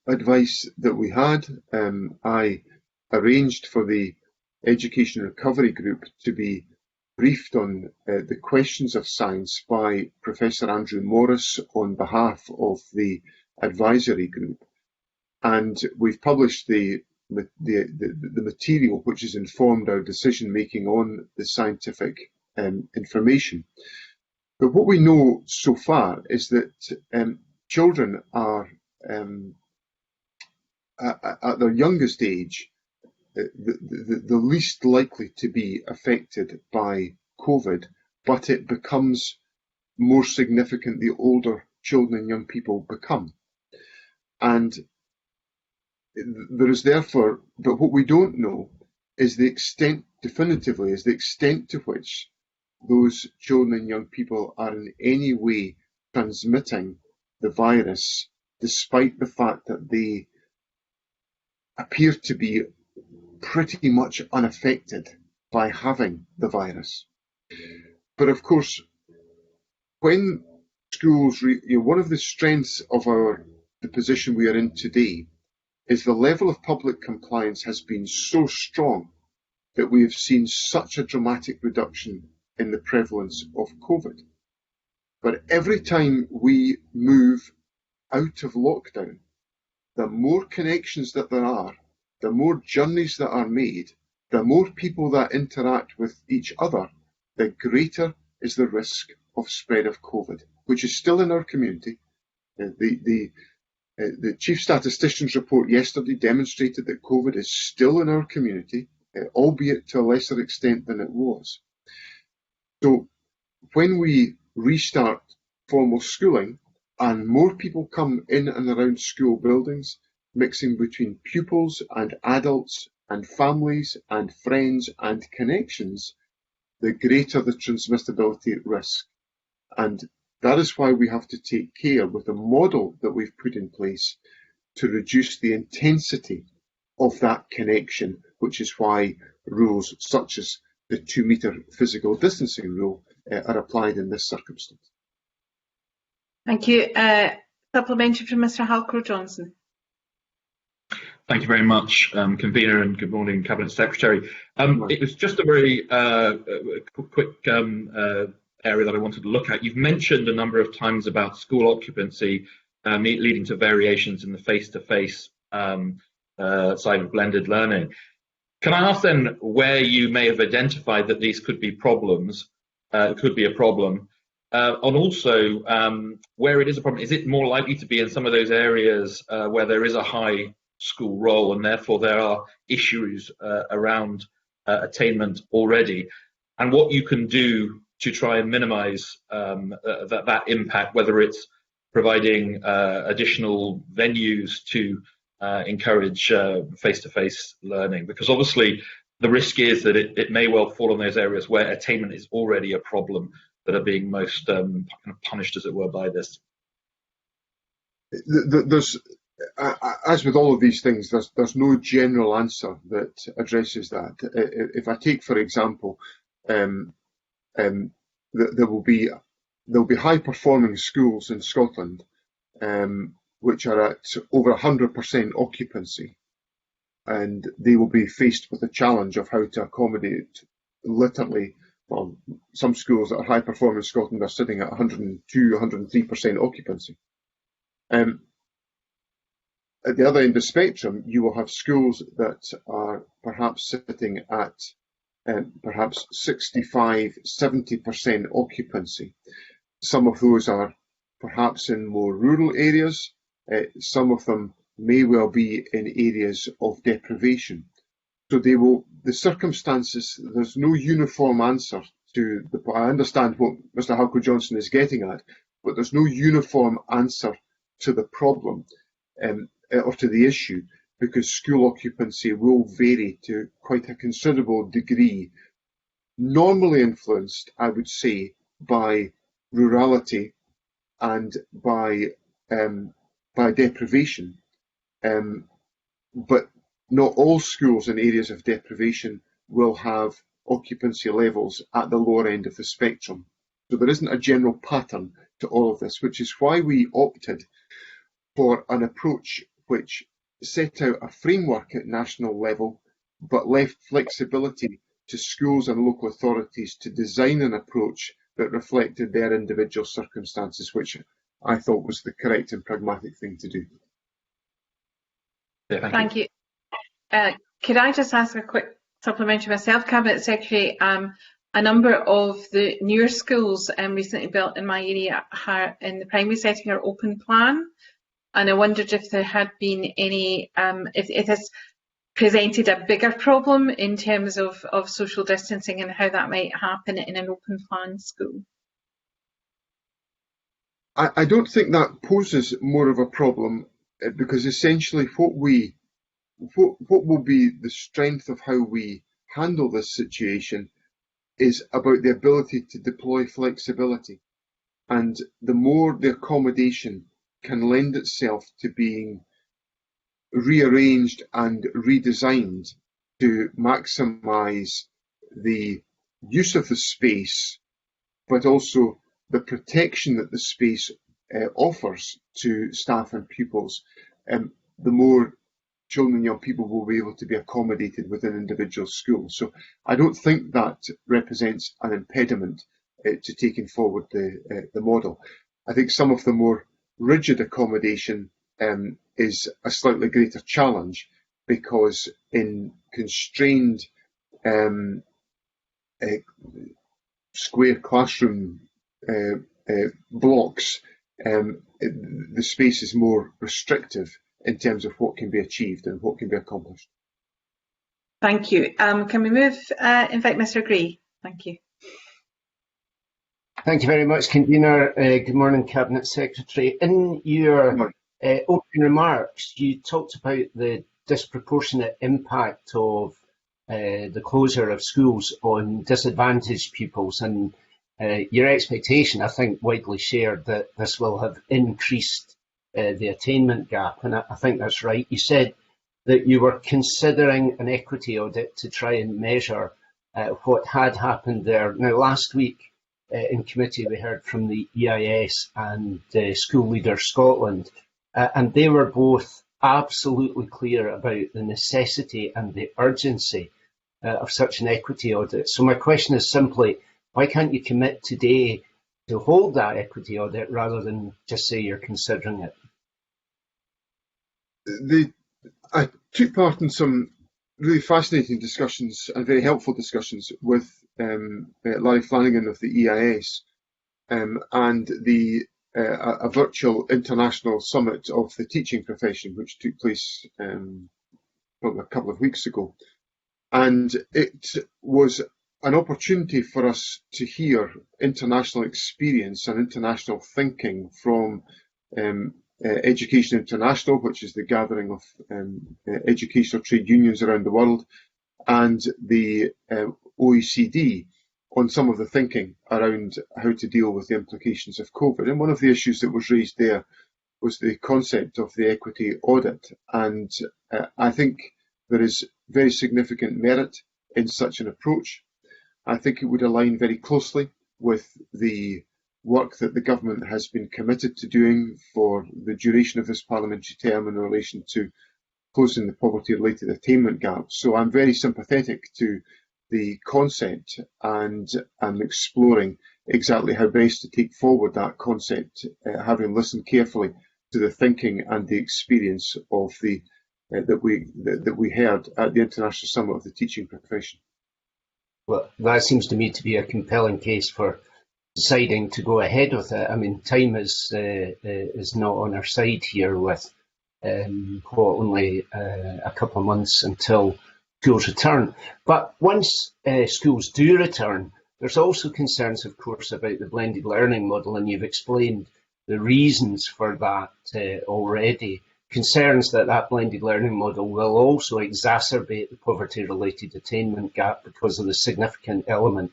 advice that we had. I arranged for the Education Recovery Group to be briefed on the questions of science by Professor Andrew Morris on behalf of the advisory group. And we've published the material which has informed our decision making on the scientific information. But what we know so far is that children are, at their youngest age, the least likely to be affected by COVID, but it becomes more significant the older children and young people become. And there is therefore, but what we don't know is the extent, definitively, is the extent to which those children and young people are in any way transmitting the virus, despite the fact that they appear to be pretty much unaffected by having the virus. But of course, when schools, one of the strengths of the position we are in today is the level of public compliance has been so strong that we have seen such a dramatic reduction in the prevalence of COVID. But every time we move out of lockdown, the more connections that there are, the more journeys that are made, the more people that interact with each other, the greater is the risk of spread of COVID, which is still in our community. The Chief Statistician's report yesterday demonstrated that COVID is still in our community, albeit to a lesser extent than it was. So when we restart formal schooling and more people come in and around school buildings, mixing between pupils and adults and families and friends and connections, the greater the transmissibility at risk. And that is why we have to take care with the model that we've put in place to reduce the intensity of that connection, which is why rules such as the 2-metre physical distancing rule are applied in this circumstance. Thank you. Supplementary from Mr. Halcrow-Johnson. Thank you very much, Convener, and good morning, Cabinet Secretary. It was just a very quick area that I wanted to look at. You've mentioned a number of times about school occupancy leading to variations in the face-to-face side of blended learning. Can I ask then where you may have identified that these could be problems, could be a problem, and also where it is a problem? Is it more likely to be in some of those areas where there is a high school roll and therefore there are issues around attainment already, and what you can do to try and minimize that impact, whether it's providing additional venues to encourage face-to-face learning, because obviously the risk is that it may well fall in those areas where attainment is already a problem that are being most punished, as it were, by this. There's, as with all of these things, there's no general answer that addresses that. If I take, for example, there will be high-performing schools in Scotland which are at over 100% occupancy, and they will be faced with the challenge of how to accommodate literally, well, some schools that are high performing in Scotland are sitting at 102, 103% occupancy. At the other end of the spectrum, you will have schools that are perhaps sitting at perhaps 65, 70% occupancy. Some of those are perhaps in more rural areas. Some of them may well be in areas of deprivation. So the circumstances, there's no uniform answer to I understand what Mr. Halko-Johnson is getting at, but there's no uniform answer to the problem or to the issue, because school occupancy will vary to quite a considerable degree, normally influenced, I would say, by rurality and by deprivation. But not all schools in areas of deprivation will have occupancy levels at the lower end of the spectrum. So there isn't a general pattern to all of this, which is why we opted for an approach which set out a framework at national level, but left flexibility to schools and local authorities to design an approach that reflected their individual circumstances, which I thought was the correct and pragmatic thing to do. Yeah, Thank you. Could I just ask a quick supplementary myself, Cabinet Secretary? A number of the newer schools recently built in my area in the primary setting are open plan, and I wondered if there had been any, if it has presented a bigger problem in terms of social distancing and how that might happen in an open plan school. I don't think that poses more of a problem, because essentially what will be the strength of how we handle this situation is about the ability to deploy flexibility. And the more the accommodation can lend itself to being rearranged and redesigned to maximise the use of the space, but also the protection that the space offers to staff and pupils, the more children and young people will be able to be accommodated within individual schools. So I don't think that represents an impediment to taking forward the model. I think some of the more rigid accommodation is a slightly greater challenge, because in constrained square classroom blocks, the space is more restrictive in terms of what can be achieved and what can be accomplished. Thank you. Can we invite Mr. Gray? Thank you. Thank you very much, Convener. Good morning, Cabinet Secretary. In your opening remarks, you talked about the disproportionate impact of the closure of schools on disadvantaged pupils, and your expectation, I think, widely shared, that this will have increased the attainment gap, and I think that's right. You said that you were considering an equity audit to try and measure what had happened there. Now, last week in committee we heard from the EIS and School Leaders Scotland, and they were both absolutely clear about the necessity and the urgency of such an equity audit. So my question is simply, why can't you commit today to hold that equity audit rather than just say you're considering it? I took part in some really fascinating discussions and very helpful discussions with Larry Flanagan of the EIS and a virtual international summit of the teaching profession, which took place probably a couple of weeks ago. And it was an opportunity for us to hear international experience and international thinking from Education International, which is the gathering of educational trade unions around the world, and the OECD on some of the thinking around how to deal with the implications of COVID. And one of the issues that was raised there was the concept of the equity audit. And I think there is very significant merit in such an approach. I think it would align very closely with the work that the government has been committed to doing for the duration of this parliamentary term in relation to closing the poverty-related attainment gap. So I'm very sympathetic to the concept and exploring exactly how best to take forward that concept, having listened carefully to the thinking and the experience of the that we heard at the International Summit of the Teaching Profession. Well, that seems to me to be a compelling case for deciding to go ahead with it. I mean, time is not on our side here with only a couple of months until schools return. But once schools do return, there's also concerns, of course, about the blended learning model, and you've explained the reasons for that already. Concerns that that blended learning model will also exacerbate the poverty-related attainment gap because of the significant element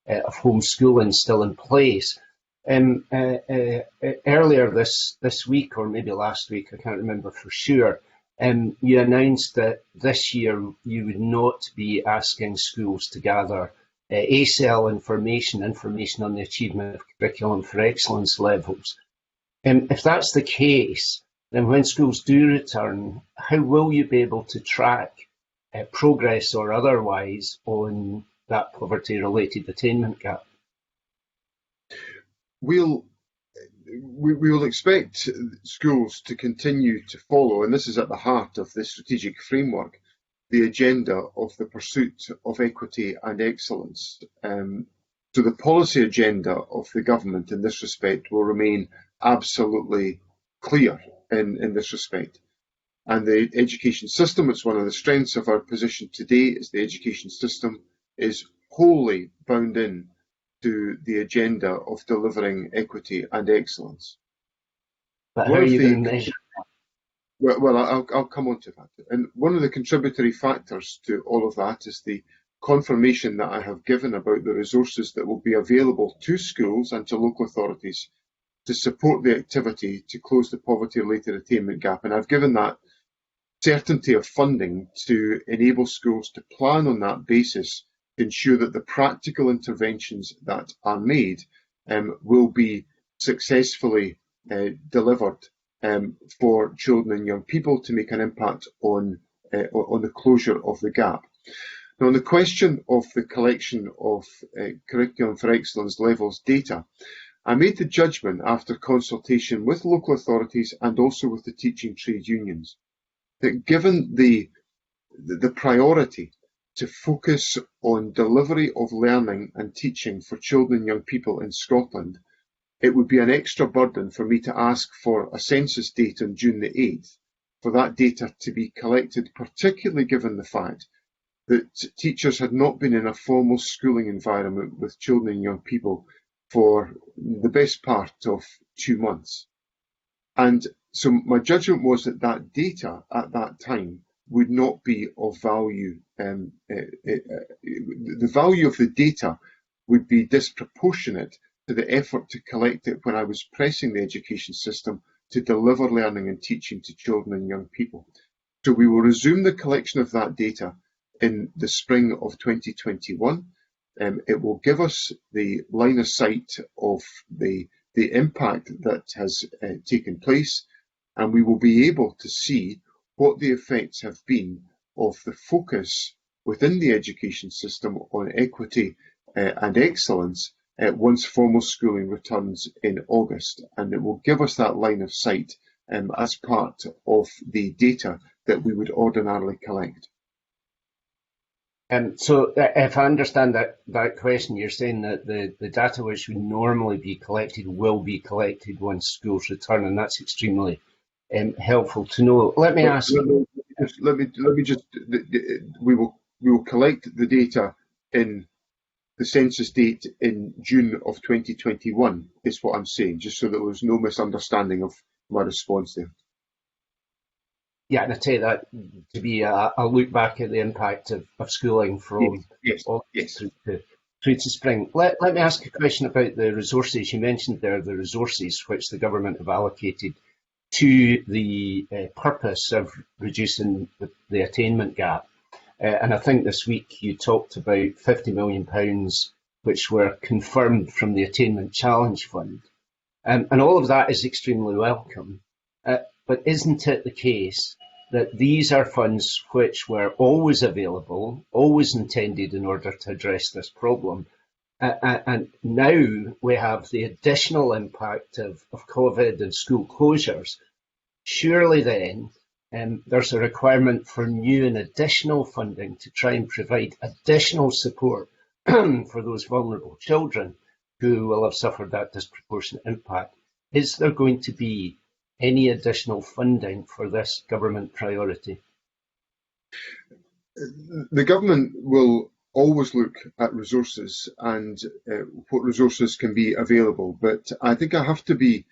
of homeschooling still in place. Earlier this week, or maybe last week, I can't remember for sure, you announced that this year you would not be asking schools to gather ACEL information on the achievement of curriculum for excellence levels. If that's the case, then when schools do return, how will you be able to track progress or otherwise on that poverty-related attainment gap? We will expect schools to continue to follow, and this is at the heart of the strategic framework, the agenda of the pursuit of equity and excellence. So the policy agenda of the government in this respect will remain absolutely clear in this respect. And the education system, it's one of the strengths of our position today, is the education system is wholly bound in to the agenda of delivering equity and excellence. But how are you going to measure that? Well, I'll come on to that. And one of the contributory factors to all of that is the confirmation that I have given about the resources that will be available to schools and to local authorities to support the activity to close the poverty-related attainment gap. And I've given that certainty of funding to enable schools to plan on that basis to ensure that the practical interventions that are made will be successfully delivered for children and young people to make an impact on the closure of the gap. Now, on the question of the collection of curriculum for excellence levels data, I made the judgment after consultation with local authorities and also with the teaching trade unions that given the priority to focus on delivery of learning and teaching for children and young people in Scotland, it would be an extra burden for me to ask for a census date on June the 8th, for that data to be collected, particularly given the fact that teachers had not been in a formal schooling environment with children and young people for the best part of 2 months. And so my judgment was that that data at that time would not be of value. The value of the data would be disproportionate to the effort to collect it when I was pressing the education system to deliver learning and teaching to children and young people. So we will resume the collection of that data in the spring of 2021. It will give us the line of sight of the impact that has taken place, and we will be able to see what the effects have been of the focus within the education system on equity and excellence once formal schooling returns in August. And it will give us that line of sight as part of the data that we would ordinarily collect. So if I understand that question, you're saying that the data which would normally be collected will be collected once schools return, and that's extremely helpful to know. Let me ask. Let me just. We will collect the data in the census date in June of 2021. Is what I'm saying, just so there was no misunderstanding of my response there. Yeah, and I take that to be a look back at the impact of schooling from August through to spring. Let me ask a question about the resources. You mentioned there the resources which the government have allocated to the purpose of reducing the attainment gap. And I think this week you talked about £50 million which were confirmed from the Attainment Challenge Fund. And all of that is extremely welcome. But isn't it the case that these are funds which were always available, always intended in order to address this problem. And now we have the additional impact of COVID and school closures. Surely then there's a requirement for new and additional funding to try and provide additional support for those vulnerable children who will have suffered that disproportionate impact. Is there going to be any additional funding for this government priority? The government will always look at resources and what resources can be available, but I think I have to be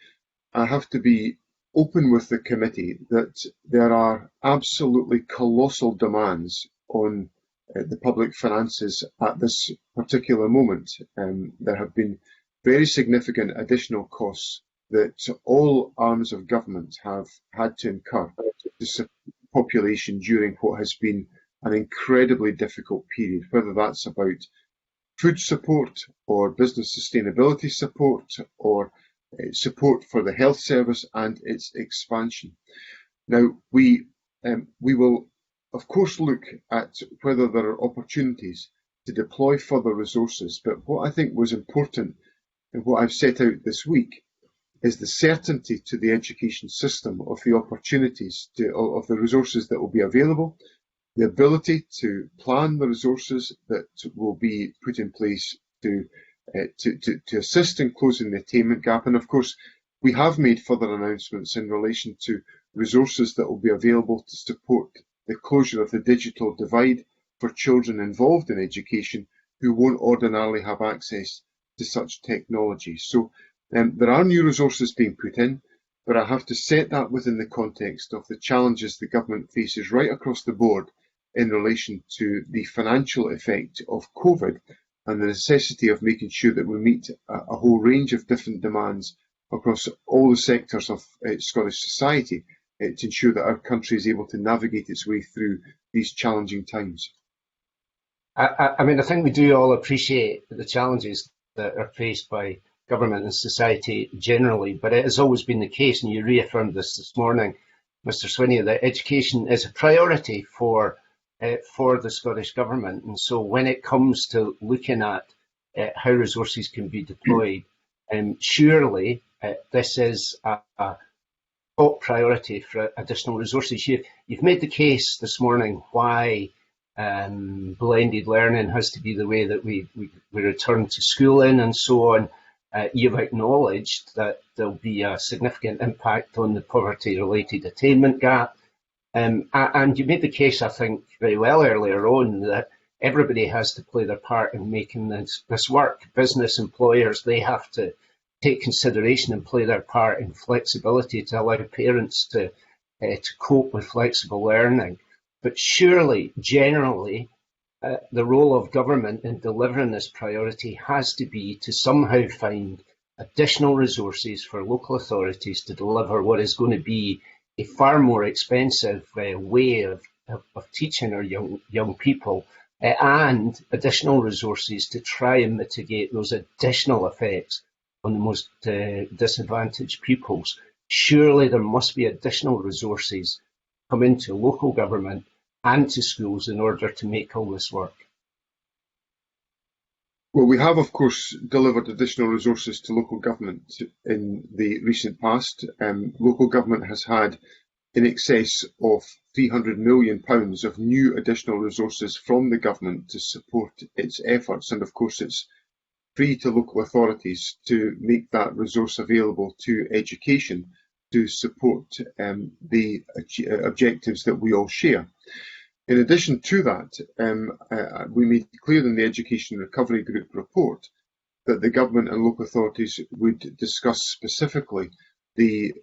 open with the committee that there are absolutely colossal demands on the public finances at this particular moment. There have been very significant additional costs that all arms of government have had to incur to support the population during what has been an incredibly difficult period, whether that's about food support or business sustainability support or support for the health service and its expansion. Now, we will, of course, look at whether there are opportunities to deploy further resources, but what I think was important and what I've set out this week is the certainty to the education system of the opportunities of the resources that will be available, the ability to plan the resources that will be put in place to assist in closing the attainment gap. And of course, we have made further announcements in relation to resources that will be available to support the closure of the digital divide for children involved in education who won't ordinarily have access to such technology. So there are new resources being put in, but I have to set that within the context of the challenges the government faces right across the board in relation to the financial effect of COVID and the necessity of making sure that we meet a whole range of different demands across all the sectors of Scottish society to ensure that our country is able to navigate its way through these challenging times. I mean, I think we do all appreciate the challenges that are faced by government and society generally, but it has always been the case, and you reaffirmed this morning, Mr. Swinney, that education is a priority for the Scottish Government. And so when it comes to looking at how resources can be deployed, surely this is a top priority for additional resources. You've made the case this morning why blended learning has to be the way that we return to schooling and so on. You've acknowledged that there'll be a significant impact on the poverty-related attainment gap. And you made the case, I think, very well earlier on that everybody has to play their part in making this work. Business employers, they have to take consideration and play their part in flexibility to allow parents to cope with flexible learning. But surely, generally, the role of government in delivering this priority has to be to somehow find additional resources for local authorities to deliver what is going to be a far more expensive way of teaching our young people, and additional resources to try and mitigate those additional effects on the most disadvantaged pupils. Surely there must be additional resources come into local government and to schools in order to make all this work. Well, we have, of course, delivered additional resources to local government in the recent past. Local government has had in excess of £300 million of new additional resources from the government to support its efforts. And of course, it's free to local authorities to make that resource available to education to support the objectives that we all share. In addition to that, we made clear in the Education Recovery Group report that the government and local authorities would discuss specifically the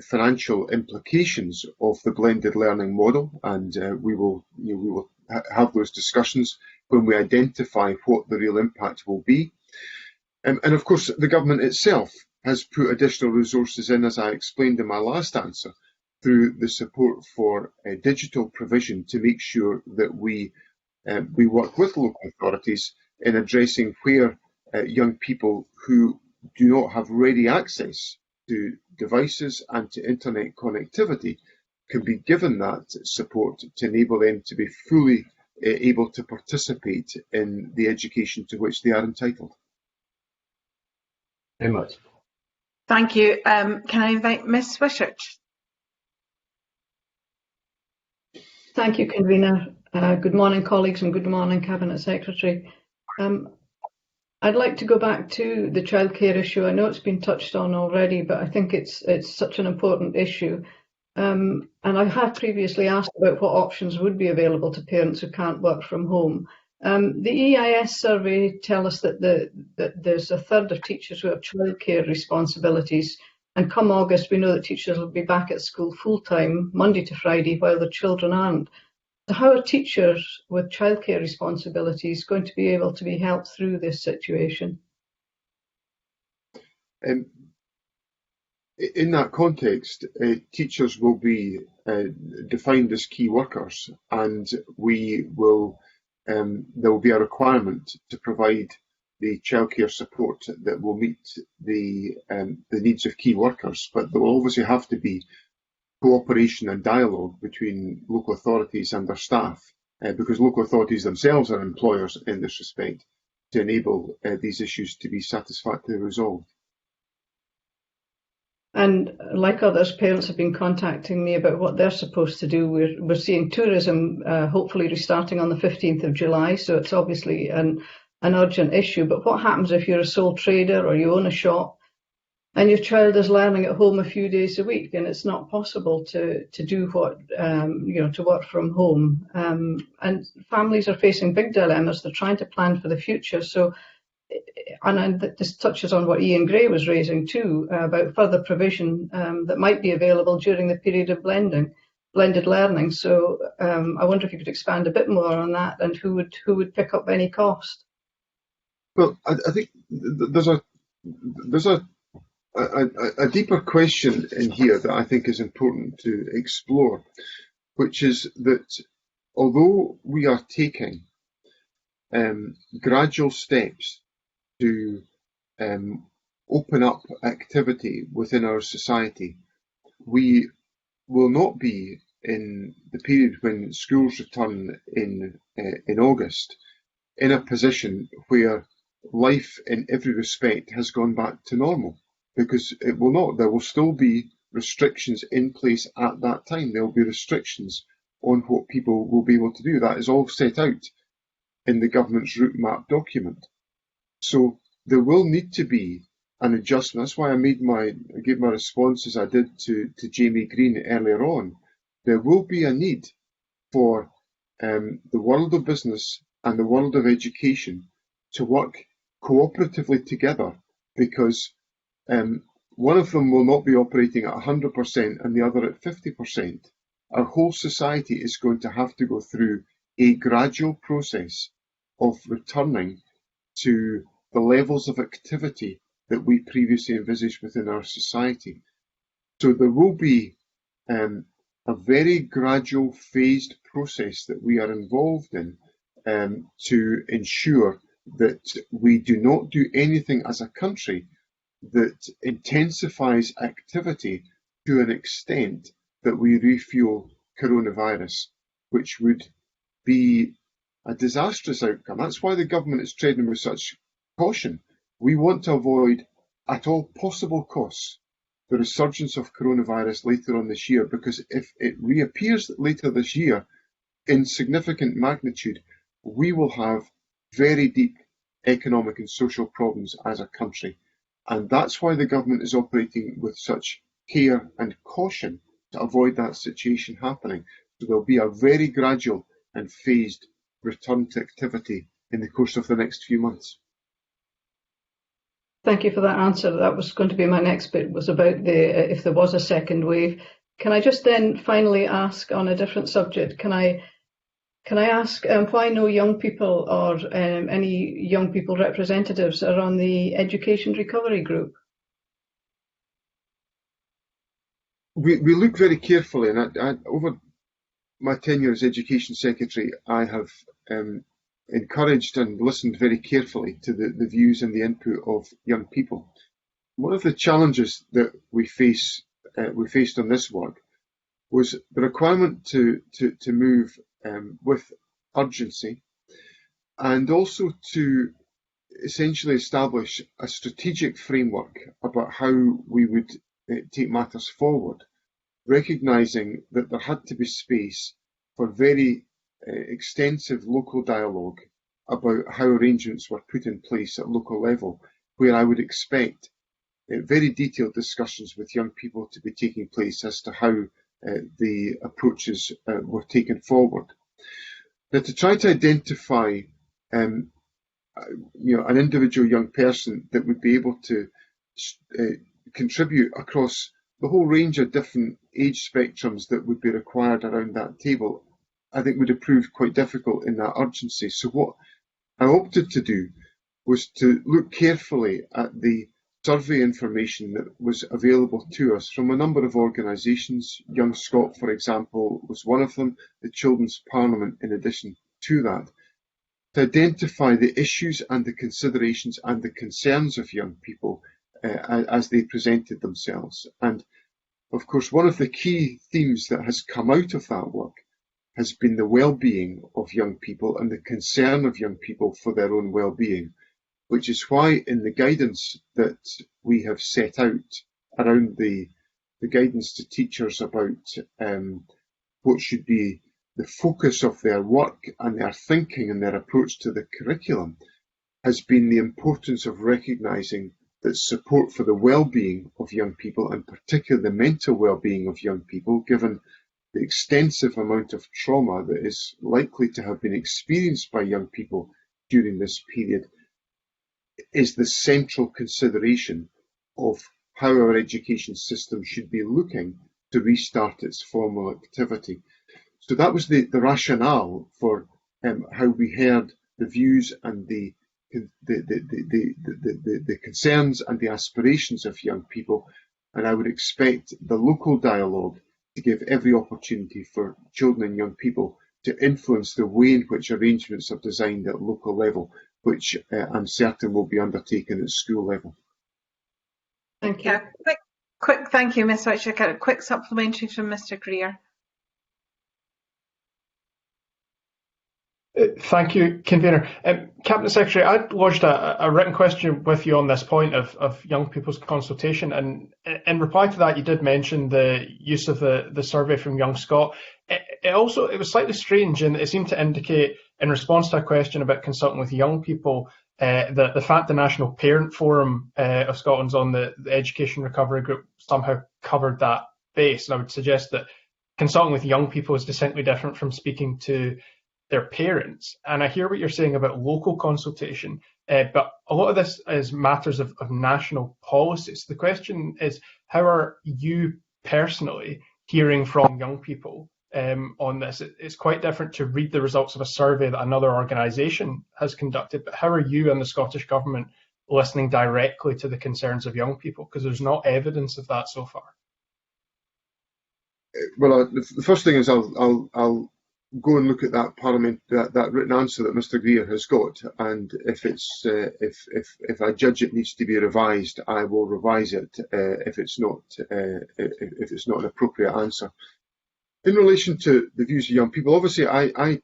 financial implications of the blended learning model, and we will have those discussions when we identify what the real impact will be. And of course, the government itself has put additional resources in, as I explained in my last answer, through the support for digital provision to make sure that we work with local authorities in addressing where young people who do not have ready access to devices and to internet connectivity can be given that support to enable them to be fully able to participate in the education to which they are entitled. Very much. Thank you. Can I invite Ms. Wishart? Thank you, Convener. Good morning, colleagues, and good morning, Cabinet Secretary. I'd like to go back to the childcare issue. I know it's been touched on already, but I think it's such an important issue. And I have previously asked about what options would be available to parents who can't work from home. The EIS survey tell us that there's a third of teachers who have childcare responsibilities, and come August we know that teachers will be back at school full-time, Monday to Friday, while their children aren't. So how are teachers with childcare responsibilities going to be able to be helped through this situation? In that context, teachers will be defined as key workers, and there will be a requirement to provide the childcare support that will meet the needs of key workers. But there will obviously have to be cooperation and dialogue between local authorities and their staff, because local authorities themselves are employers in this respect, to enable these issues to be satisfactorily resolved. And like others, parents have been contacting me about what they're supposed to do. We're seeing tourism hopefully restarting on the 15th of July, so it's obviously an urgent issue. But what happens if you're a sole trader or you own a shop and your child is learning at home a few days a week and it's not possible to do what, to work from home? And families are facing big dilemmas. They're trying to plan for the future. So, and this touches on what Ian Gray was raising too, about further provision that might be available during the period of blended learning. So I wonder if you could expand a bit more on that, and who would pick up any cost? Well, I think there's a deeper question in here that I think is important to explore, which is that although we are taking gradual steps to open up activity within our society, we will not be in the period when schools return in August in a position where life in every respect has gone back to normal, because it will not. There will still be restrictions in place at that time. There will be restrictions on what people will be able to do. That is all set out in the government's route map document. So there will need to be an adjustment. That's why I gave my response as I did to Jamie Green earlier on. There will be a need for the world of business and the world of education to work cooperatively together, because one of them will not be operating at 100% and the other at 50%. Our whole society is going to have to go through a gradual process of returning to the levels of activity that we previously envisaged within our society. So there will be a very gradual, phased process that we are involved in to ensure that we do not do anything as a country that intensifies activity to an extent that we refuel coronavirus, which would be a disastrous outcome. That's why the government is treading with such caution. We want to avoid at all possible costs the resurgence of coronavirus later on this year, because if it reappears later this year in significant magnitude, we will have very deep economic and social problems as a country. And that's why the government is operating with such care and caution to avoid that situation happening. So there'll be a very gradual and phased return to activity in the course of the next few months. Thank you for that answer. That was going to be my next bit, was about if there was a second wave. Can I just then finally ask on a different subject, can I ask why no young people or any young people representatives are on the Education Recovery Group? We look very carefully, and over my tenure as Education Secretary, I have encouraged and listened very carefully to the views and the input of young people. One of the challenges that we faced on this work was the requirement to move with urgency, and also to essentially establish a strategic framework about how we would take matters forward, recognising that there had to be space for very extensive local dialogue about how arrangements were put in place at local level, where I would expect very detailed discussions with young people to be taking place as to how the approaches were taken forward. Now, to try to identify an individual young person that would be able to contribute across the whole range of different age spectrums that would be required around that table, I think would have proved quite difficult in that urgency. So what I opted to do was to look carefully at the survey information that was available to us from a number of organisations. Young Scot, for example, was one of them, the Children's Parliament in addition to that, to identify the issues and the considerations and the concerns of young people as they presented themselves. And of course, one of the key themes that has come out of that work has been the well-being of young people and the concern of young people for their own well-being, which is why in the guidance that we have set out around the guidance to teachers about what should be the focus of their work and their thinking and their approach to the curriculum, has been the importance of recognising that support for the well-being of young people, and particularly the mental well-being of young people, given the extensive amount of trauma that is likely to have been experienced by young people during this period, is the central consideration of how our education system should be looking to restart its formal activity. So that was the rationale for how we heard the views and the concerns and the aspirations of young people, and I would expect the local dialogue to give every opportunity for children and young people to influence the way in which arrangements are designed at local level, which I'm certain will be undertaken at school level. Thank you. Yeah, quick thank you, Ms. Whitchett. A quick supplementary from Mr. Greer. Thank you, Convener. Cabinet Secretary, I lodged a written question with you on this point of young people's consultation, and in reply to that, you did mention the use of the survey from Young Scot. It was slightly strange, and it seemed to indicate, in response to a question about consulting with young people, that the fact the National Parent Forum of Scotland's on the Education Recovery Group somehow covered that base. And I would suggest that consulting with young people is distinctly different from speaking to their parents. And I hear what you're saying about local consultation, but a lot of this is matters of national policies. The question is, how are you personally hearing from young people on this? It's quite different to read the results of a survey that another organisation has conducted, but how are you and the Scottish Government listening directly to the concerns of young people? Because there's no evidence of that so far. Well, the first thing is I'll go and look at that that written answer that Mr. Greer has got, and if if I judge it needs to be revised, I will revise it if it's not an appropriate answer. In relation to the views of young people, obviously I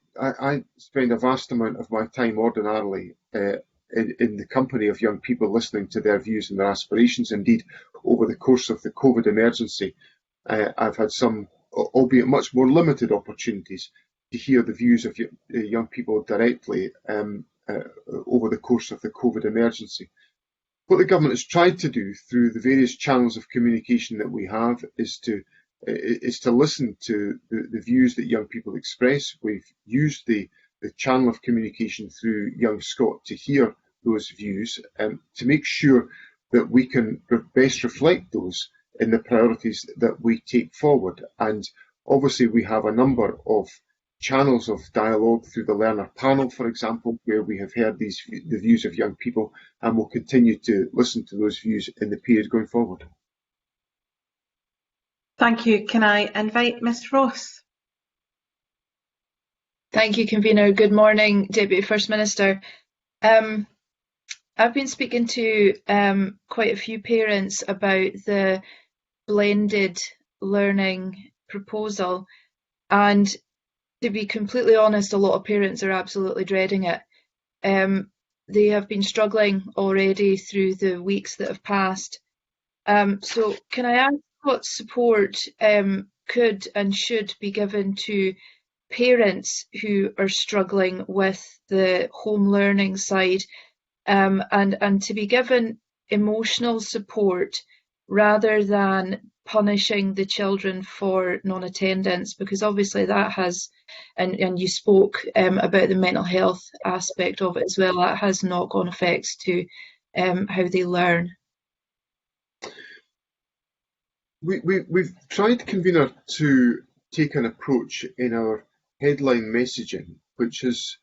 spend a vast amount of my time ordinarily in the company of young people, listening to their views and their aspirations. Indeed, over the course of the COVID emergency, I've had some, albeit much more limited, opportunities to hear the views of young people directly over the course of the COVID emergency. What the government has tried to do through the various channels of communication that we have is to listen to the views that young people express. We've used the channel of communication through Young Scot to hear those views to make sure that we can best reflect those in the priorities that we take forward. And obviously we have a number of channels of dialogue through the Learner Panel, for example, where we have heard the views of young people, and will continue to listen to those views in the period going forward. Thank you. Can I invite Ms. Ross? Thank you, Convener. Good morning, Deputy First Minister. I've been speaking to quite a few parents about the blended learning proposal, and to be completely honest, a lot of parents are absolutely dreading it. They have been struggling already through the weeks that have passed. So can I ask what support could and should be given to parents who are struggling with the home learning side, and to be given emotional support rather than punishing the children for non-attendance, because obviously that has, and you spoke about the mental health aspect of it as well, that has knock-on effects to how they learn. We've tried, Convener, to take an approach in our headline messaging, which has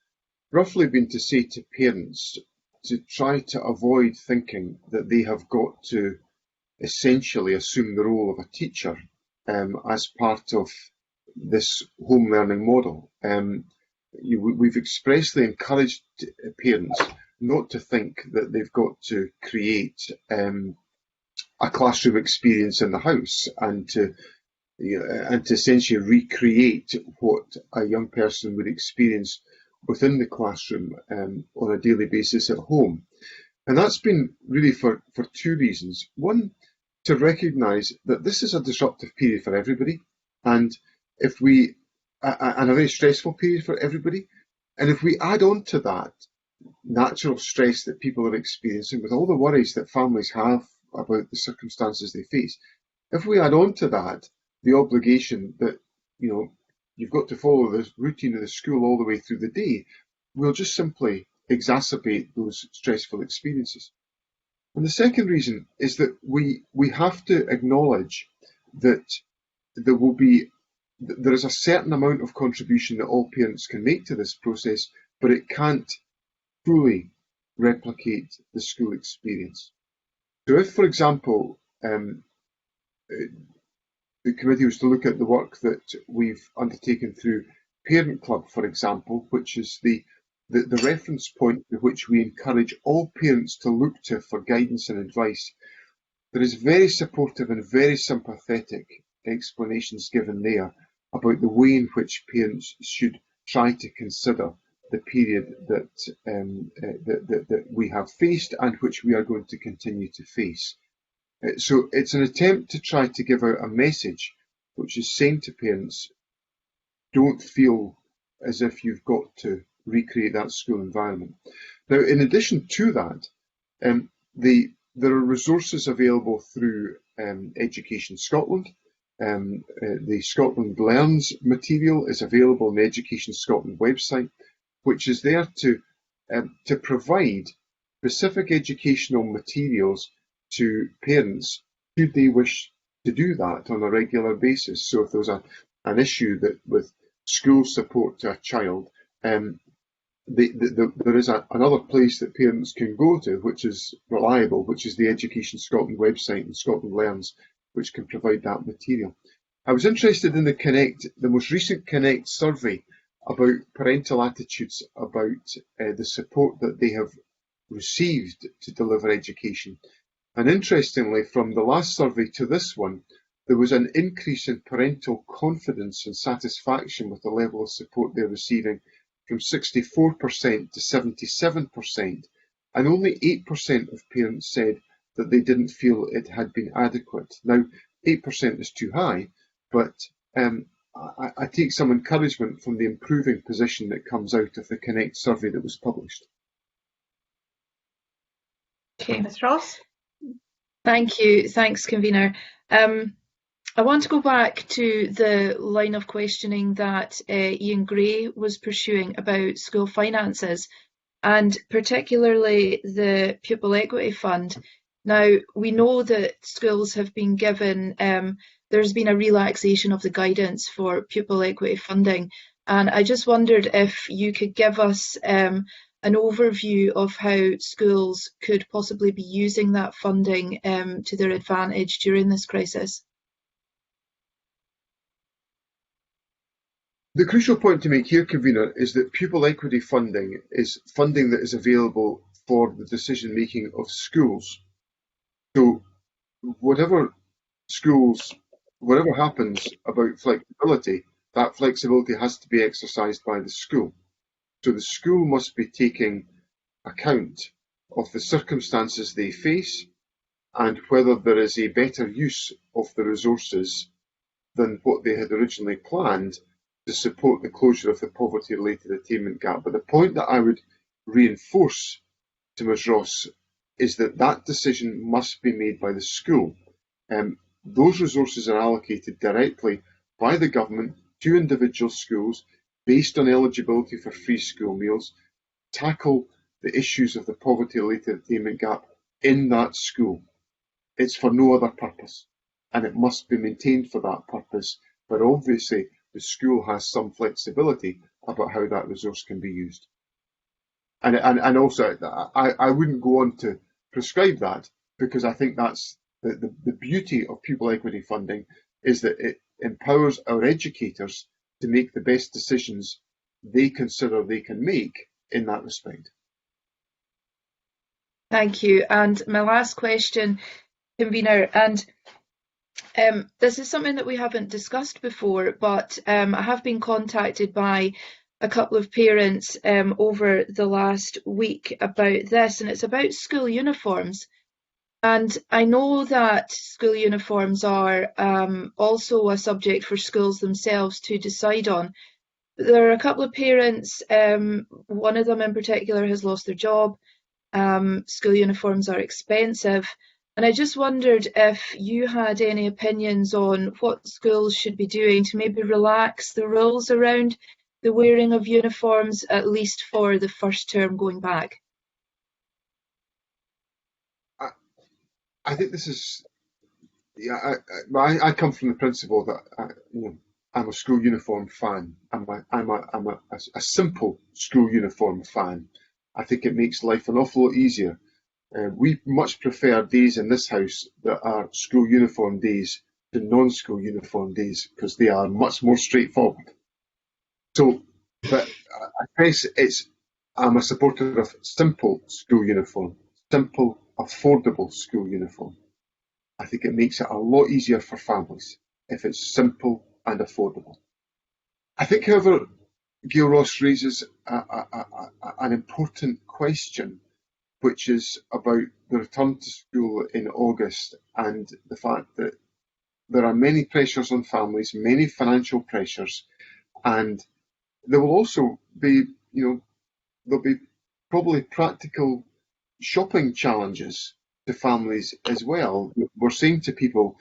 roughly been to say to parents to try to avoid thinking that they have got to essentially assume the role of a teacher as part of this home learning model. We've expressly encouraged parents not to think that they've got to create a classroom experience in the house and to essentially recreate what a young person would experience within the classroom on a daily basis at home. And that's been really for two reasons. One, to recognise that this is a disruptive period for everybody, and and a very stressful period for everybody. And if we add on to that natural stress that people are experiencing with all the worries that families have about the circumstances they face, if we add on to that the obligation that, you've got to follow the routine of the school all the way through the day, we'll just simply exacerbate those stressful experiences. And the second reason is that we have to acknowledge that there is a certain amount of contribution that all parents can make to this process, but it can't fully replicate the school experience. So if, for example, the committee was to look at the work that we've undertaken through Parent Club, for example, which is the reference point to which we encourage all parents to look to for guidance and advice, there is very supportive and very sympathetic explanations given there about the way in which parents should try to consider the period that we have faced and which we are going to continue to face. So it's an attempt to try to give out a message which is saying to parents, don't feel as if you've got to recreate that school environment. Now, in addition to that, there are resources available through Education Scotland. The Scotland Learns material is available on the Education Scotland website, which is there to provide specific educational materials to parents should they wish to do that on a regular basis. So if there's an issue that with school support to a child, there is another place that parents can go to which is reliable, which is the Education Scotland website and Scotland Learns, which can provide that material. I was interested in the most recent Connect survey about parental attitudes about the support that they have received to deliver education. And interestingly, from the last survey to this one, there was an increase in parental confidence and satisfaction with the level of support they're receiving from 64% to 77%, and only 8% of parents said that they didn't feel it had been adequate. Now, 8% is too high, but I take some encouragement from the improving position that comes out of the Connect survey that was published. Okay, Ms. Ross? Thank you. Thanks, Convener. I want to go back to the line of questioning that Ian Gray was pursuing about school finances, and particularly the Pupil Equity Fund. Now, we know that schools have been given, there's been a relaxation of the guidance for pupil equity funding, and I just wondered if you could give us an overview of how schools could possibly be using that funding to their advantage during this crisis. The crucial point to make here, Convener, is that pupil equity funding is funding that is available for the decision making of schools. So whatever schools whatever happens about flexibility, that flexibility has to be exercised by the school. So the school must be taking account of the circumstances they face and whether there is a better use of the resources than what they had originally planned to support the closure of the poverty-related attainment gap. But the point that I would reinforce to Ms Ross is that that decision must be made by the school. Those resources are allocated directly by the government to individual schools based on eligibility for free school meals, tackle the issues of the poverty-related attainment gap in that school. It's for no other purpose, and it must be maintained for that purpose, but obviously the school has some flexibility about how that resource can be used. And also, I wouldn't go on to prescribe that, because I think that's the beauty of pupil equity funding, is that it empowers our educators to make the best decisions they consider they can make in that respect. Thank you. And my last question, Convener, and this is something that we haven't discussed before, but I have been contacted by a couple of parents over the last week about this, and it's about school uniforms. And I know that school uniforms are also a subject for schools themselves to decide on. But there are a couple of parents, one of them in particular has lost their job. School uniforms are expensive. And I just wondered if you had any opinions on what schools should be doing to maybe relax the rules around the wearing of uniforms, at least for the first term going back. I think this is, I come from the principle that I'm a school uniform fan. I'm a simple school uniform fan. I think it makes life an awful lot easier. We much prefer days in this house that are school uniform days to non-school uniform days, because they are much more straightforward. So, but I guess I'm a supporter of simple school uniform, simple, affordable school uniform. I think it makes it a lot easier for families if it's simple and affordable. I think, however, Gail Ross raises an important question, which is about the return to school in August and the fact that there are many pressures on families, many financial pressures, and there will also be, there'll be probably practical shopping challenges to families as well. We're saying to people,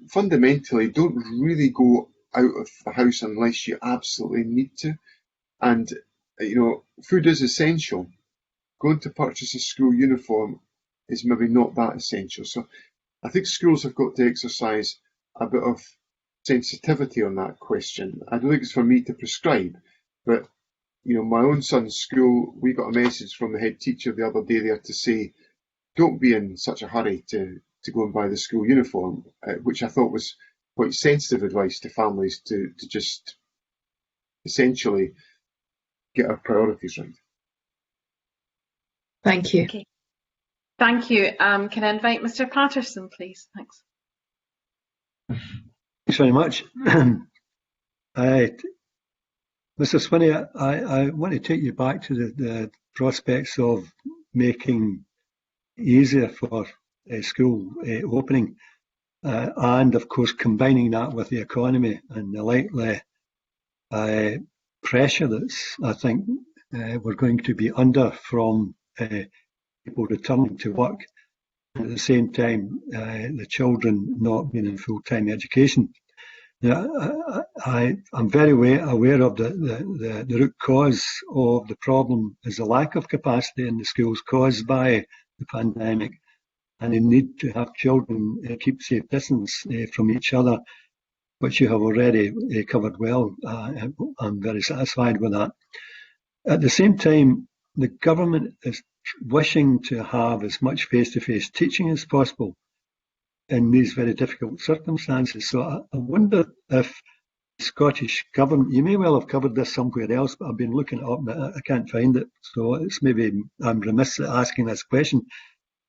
fundamentally, don't really go out of the house unless you absolutely need to. And, food is essential. Going to purchase a school uniform is maybe not that essential. So I think schools have got to exercise a bit of sensitivity on that question. I don't think it's for me to prescribe, but my own son's school, we got a message from the head teacher the other day there to say, don't be in such a hurry to go and buy the school uniform, which I thought was quite sensitive advice to families to just essentially get our priorities right. Thank you. Okay. Thank you. Can I invite Mr. Patterson, please? Thanks. Thanks very much. Mr. Swinney, I want to take you back to the prospects of making easier for school opening, and of course combining that with the economy and the likely pressure that's, I think, we're going to be under from people returning to work, and at the same time the children not being in full-time education. Now, I'm very aware of the root cause of the problem is the lack of capacity in the schools caused by the pandemic, and the need to have children keep safe distance from each other, which you have already covered well. I'm very satisfied with that. At the same time, the government is wishing to have as much face-to-face teaching as possible in these very difficult circumstances. So I wonder if the Scottish Government, you may well have covered this somewhere else, but I've been looking it up and I can't find it. So it's maybe I'm remiss at asking this question,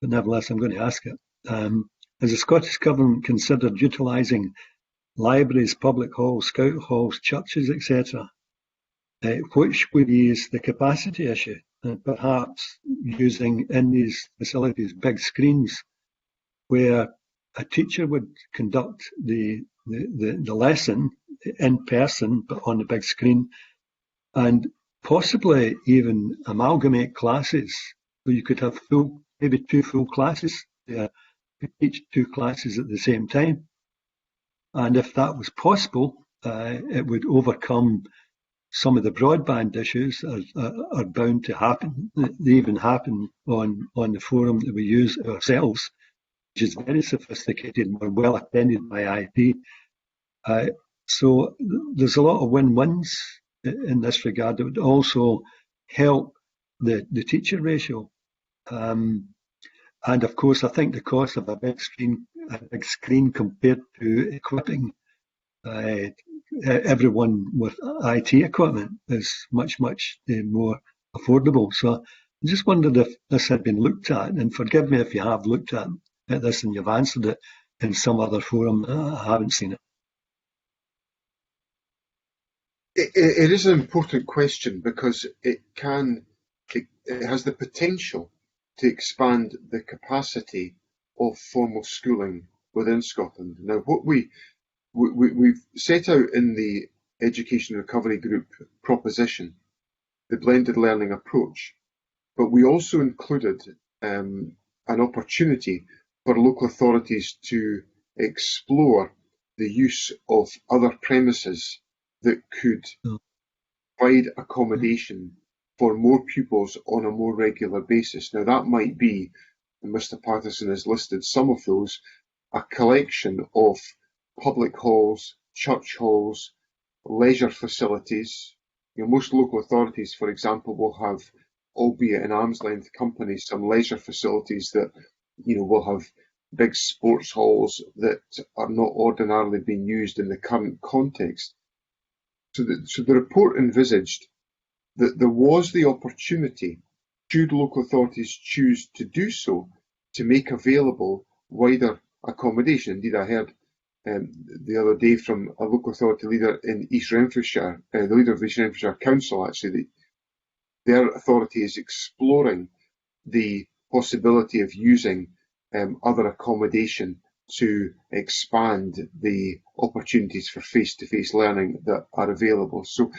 but nevertheless I'm going to ask it. Has the Scottish Government considered utilising libraries, public halls, scout halls, churches, etc., which would ease the capacity issue, and perhaps using in these facilities big screens where a teacher would conduct the lesson in person but on the big screen, and possibly even amalgamate classes where you could have maybe 2 full classes, teach 2 classes at the same time. And if that was possible, it would overcome some of the broadband issues are bound to happen. They even happen on the forum that we use ourselves, which is very sophisticated and we're well attended by IP. So there's a lot of win-wins in this regard that would also help the teacher ratio. And of course, I think the cost of a big screen compared to equipping everyone with IT equipment is much more affordable. So I just wondered if this had been looked at, and forgive me if you have looked at this and you've answered it in some other forum. I haven't seen it. It is an important question because it has the potential to expand the capacity of formal schooling within Scotland. Now, what we've set out in the Education Recovery Group proposition, the blended learning approach, but we also included an opportunity for local authorities to explore the use of other premises that could provide accommodation for more pupils on a more regular basis. Now that might be, and Mr. Patterson has listed some of those, a collection of public halls, church halls, leisure facilities. Most local authorities, for example, will have, albeit in arm's length companies, some leisure facilities that will have big sports halls that are not ordinarily being used in the current context. So the report envisaged that there was the opportunity, should local authorities choose to do so, to make available wider accommodation. Indeed, I heard the other day from a local authority leader in East Renfrewshire, the leader of the East Renfrewshire Council, actually, their authority is exploring the possibility of using other accommodation to expand the opportunities for face-to-face learning that are available. So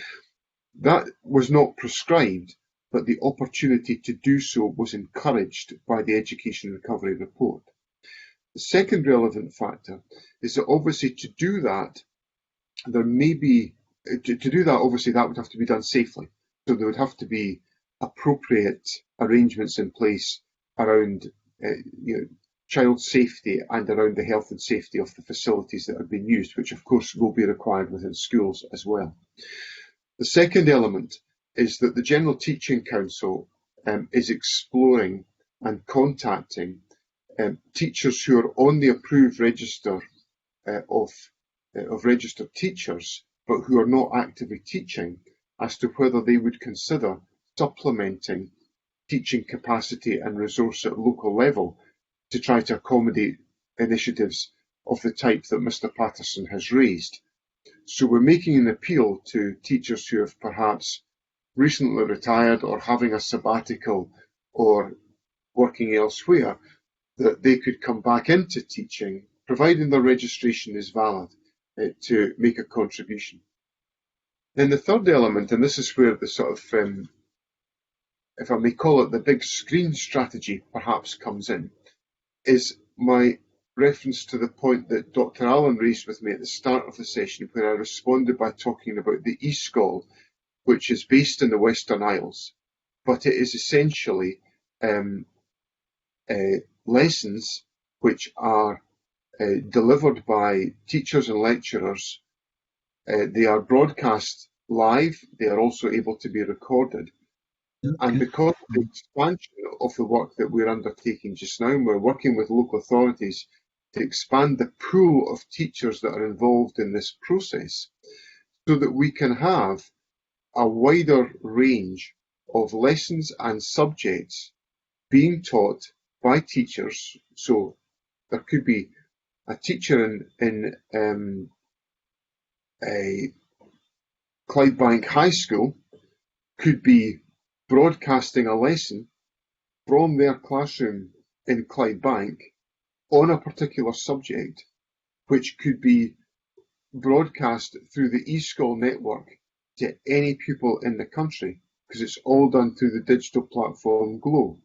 that was not prescribed, but the opportunity to do so was encouraged by the Education Recovery Report. The second relevant factor is that obviously to do that, obviously that would have to be done safely. So there would have to be appropriate arrangements in place around child safety and around the health and safety of the facilities that are being used, which of course will be required within schools as well. The second element is that the General Teaching Council is exploring and contacting teachers who are on the approved register of registered teachers, but who are not actively teaching, as to whether they would consider supplementing teaching capacity and resource at local level to try to accommodate initiatives of the type that Mr. Patterson has raised. So we're making an appeal to teachers who have perhaps recently retired or having a sabbatical or working elsewhere, that they could come back into teaching, providing their registration is valid, to make a contribution. Then the third element, and this is where the sort of, if I may call it, the big screen strategy perhaps comes in, is my reference to the point that Dr. Allen raised with me at the start of the session, where I responded by talking about the eSchool, which is based in the Western Isles, but it is essentially lessons which are delivered by teachers and lecturers. They are broadcast live. They are also able to be recorded. And because of the expansion of the work that we're undertaking just now, we're working with local authorities to expand the pool of teachers that are involved in this process, so that we can have a wider range of lessons and subjects being taught by teachers. So there could be a teacher in Clydebank High School could be broadcasting a lesson from their classroom in Clydebank on a particular subject, which could be broadcast through the eSchool network to any pupil in the country, because it's all done through the digital platform Glow.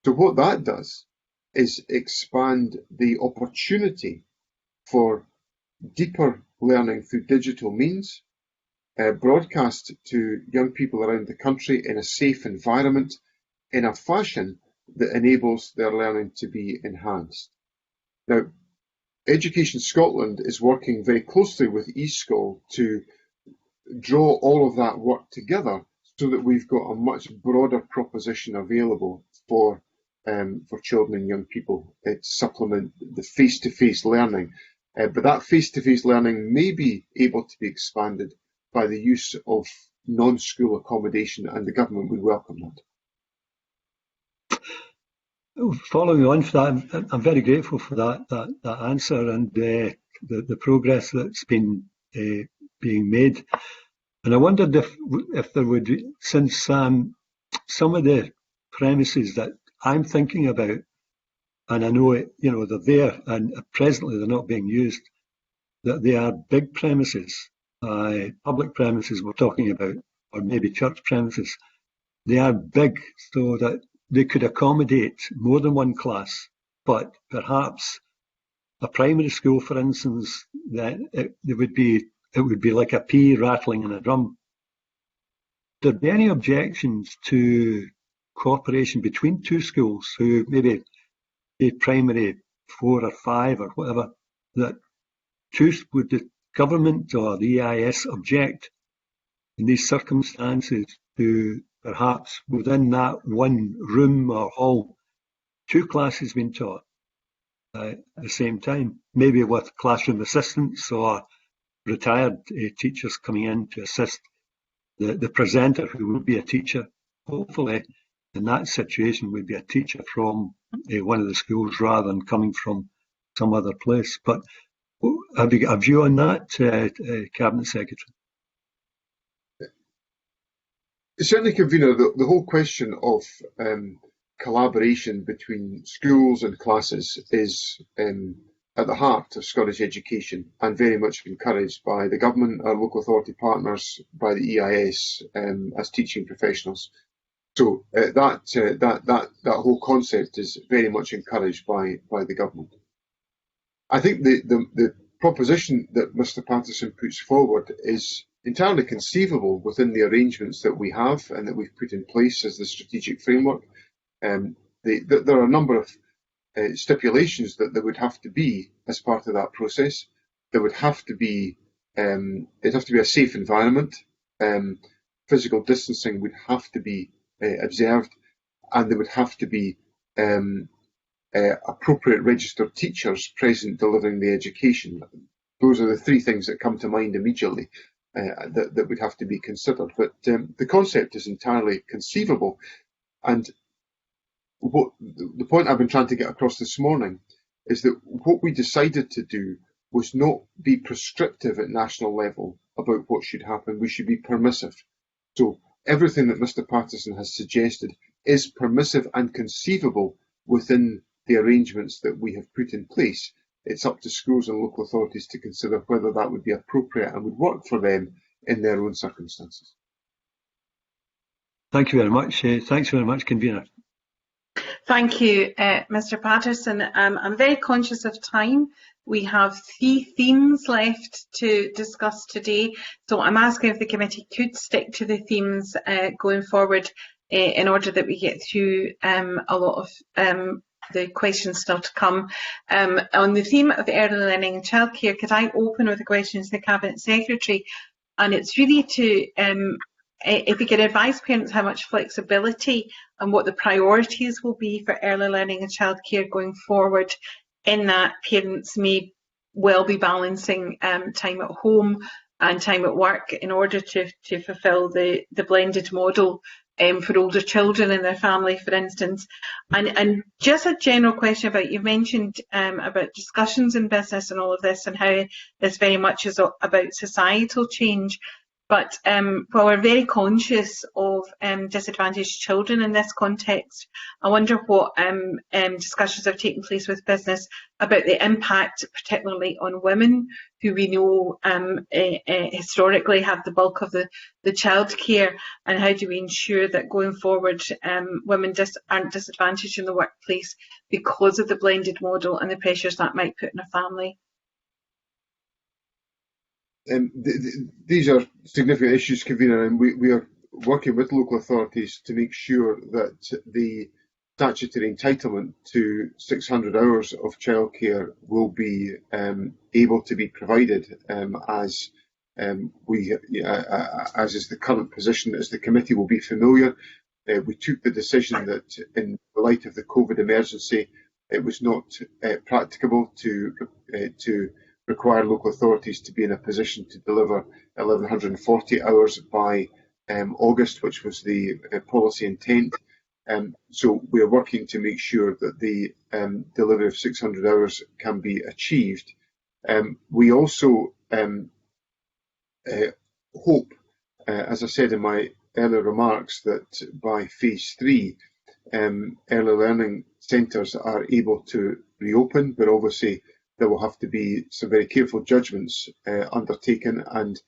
So what that does is expand the opportunity for deeper learning through digital means, broadcast to young people around the country in a safe environment, in a fashion that enables their learning to be enhanced. Now, Education Scotland is working very closely with eSchool to draw all of that work together so that we've got a much broader proposition available for children and young people to supplement the face-to-face learning. But that face-to-face learning may be able to be expanded by the use of non-school accommodation, and the government would welcome that. Following on for that, I'm very grateful for that answer and the progress that's been being made. And I wondered if there would, since some of the premises that I'm thinking about, and I know they're there and presently they're not being used, that they are big premises, public premises we're talking about, or maybe church premises. They are big so that they could accommodate more than one class, but perhaps a primary school, for instance, that it would be like a pea rattling in a drum. Would there be any objections to cooperation between two schools who maybe be primary 4 or 5 or whatever, that would the government or the EIS object in these circumstances to perhaps within that one room or hall, 2 classes being taught at the same time, maybe with classroom assistants or retired teachers coming in to assist the presenter who would be a teacher. Hopefully, in that situation, would be a teacher from one of the schools rather than coming from some other place. But have you got a view on that, Cabinet Secretary? Certainly, Convener, the whole question of collaboration between schools and classes is at the heart of Scottish education and very much encouraged by the government, our local authority partners, by the EIS as teaching professionals. So that whole concept is very much encouraged by the government. I think the proposition that Mr. Patterson puts forward is entirely conceivable within the arrangements that we have and that we've put in place as the strategic framework. There are a number of stipulations that there would have to be as part of that process. There would have to be it'd have to be a safe environment. Physical distancing would have to be observed, and there would have to be appropriate registered teachers present delivering the education. Those are the 3 things that come to mind immediately that would have to be considered. But the concept is entirely conceivable, and the point I've been trying to get across this morning is that what we decided to do was not be prescriptive at national level about what should happen. We should be permissive. So everything that Mr. Patterson has suggested is permissive and conceivable within the arrangements that we have put in place. It's up to schools and local authorities to consider whether that would be appropriate and would work for them in their own circumstances. Thank you very much. Thanks very much, Convener. Thank you, Mr. Patterson. I'm very conscious of time. We have 3 themes left to discuss today, so I'm asking if the committee could stick to the themes going forward in order that we get through a lot of the questions still to come. On the theme of early learning and childcare, could I open with a question to the Cabinet Secretary? And it's really to, if we could advise parents how much flexibility and what the priorities will be for early learning and childcare going forward, in that parents may well be balancing time at home and time at work in order to fulfil the blended model for older children in their family, for instance. And just a general question about, you've mentioned about discussions in business and all of this, and how this very much is about societal change. But while we're very conscious of disadvantaged children in this context, I wonder what discussions have taken place with business about the impact, particularly on women, who we know historically have the bulk of the childcare, and how do we ensure that going forward women aren't disadvantaged in the workplace because of the blended model and the pressures that might put in a family? These are significant issues, Convener, and we are working with local authorities to make sure that the statutory entitlement to 600 hours of childcare will be able to be provided, as is the current position. As the committee will be familiar, we took the decision that in the light of the COVID emergency, it was not practicable to require local authorities to be in a position to deliver 1,140 hours by August, which was the policy intent. So we are working to make sure that the delivery of 600 hours can be achieved. We also hope, as I said in my earlier remarks, that by phase 3, early learning centres are able to reopen, but obviously there will have to be some very careful judgments undertaken. And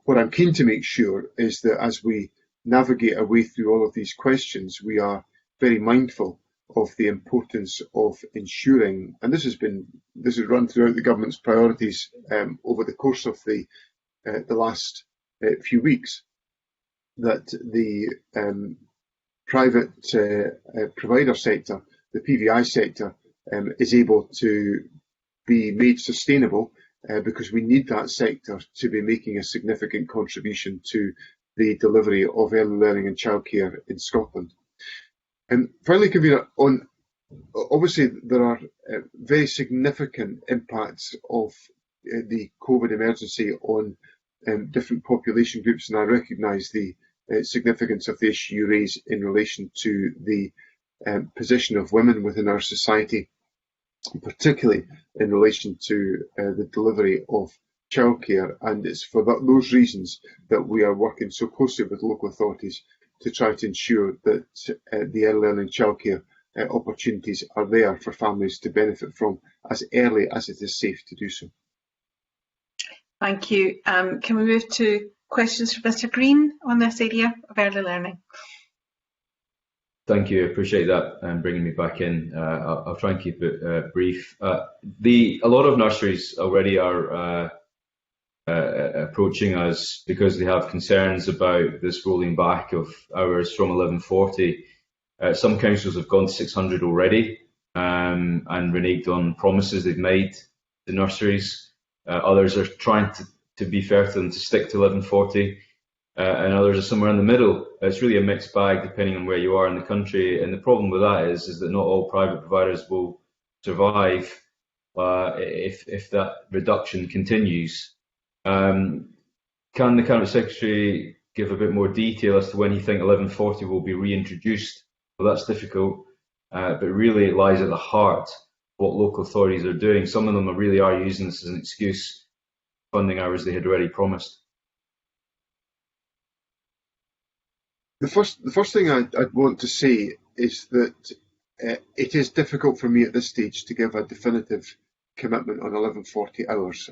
what I'm keen to make sure is that as we navigate our way through all of these questions, we are very mindful of the importance of ensuring, and this has run throughout the government's priorities over the course of the last few weeks, that the private provider sector, the PVI sector, is able to be made sustainable, because we need that sector to be making a significant contribution to the delivery of early learning and childcare in Scotland. And finally, Convener, obviously there are very significant impacts of the COVID emergency on different population groups, and I recognise the significance of the issue you raise in relation to the position of women within our society, particularly in relation to the delivery of childcare. And it's for those reasons that we are working so closely with local authorities to try to ensure that the early learning childcare opportunities are there for families to benefit from as early as it is safe to do so. Thank you. Can we move to questions for Mr. Green on this area of early learning? Thank you. I appreciate that and bringing me back in. I'll try and keep it brief. A lot of nurseries already are approaching us because they have concerns about this rolling back of hours from 11:40. Some councils have gone to 600 already and reneged on promises they've made to nurseries. Others are trying to be fair to them to stick to 11:40. And others are somewhere in the middle. It's really a mixed bag depending on where you are in the country. And the problem with that is that not all private providers will survive if that reduction continues. Can the Cabinet Secretary give a bit more detail as to when he thinks 11:40 will be reintroduced? Well, that's difficult, but really it lies at the heart of what local authorities are doing. Some of them really are using this as an excuse, funding hours they had already promised. The first thing I'd want to say is that it is difficult for me at this stage to give a definitive commitment on 11:40 hours.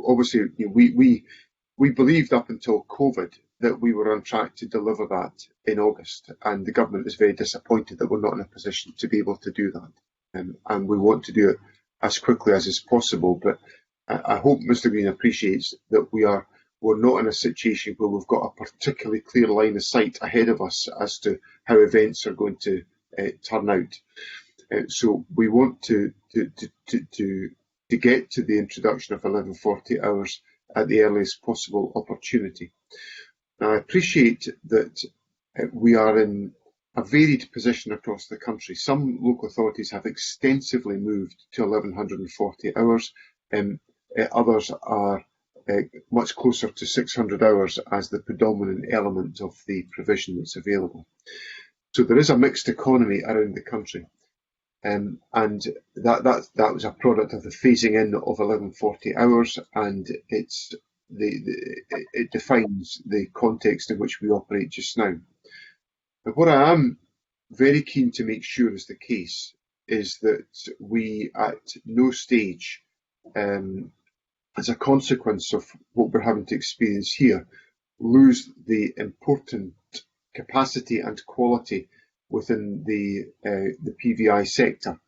Obviously, we believed up until COVID that we were on track to deliver that in August, and the government is very disappointed that we're not in a position to be able to do that. And we want to do it as quickly as is possible. But I hope Mr. Green appreciates that we're not in a situation where we've got a particularly clear line of sight ahead of us as to how events are going to turn out. So we want to get to the introduction of 11:40 hours at the earliest possible opportunity. Now, I appreciate that we are in a varied position across the country. Some local authorities have extensively moved to 1140 hours, others are much closer to 600 hours as the predominant element of the provision that's available. So there is a mixed economy around the country. And that was a product of the phasing in of 1140 hours, and it defines the context in which we operate just now. But what I am very keen to make sure is the case is that we at no stage, as a consequence of what we're having to experience here, lose the important capacity and quality within the PVI sector.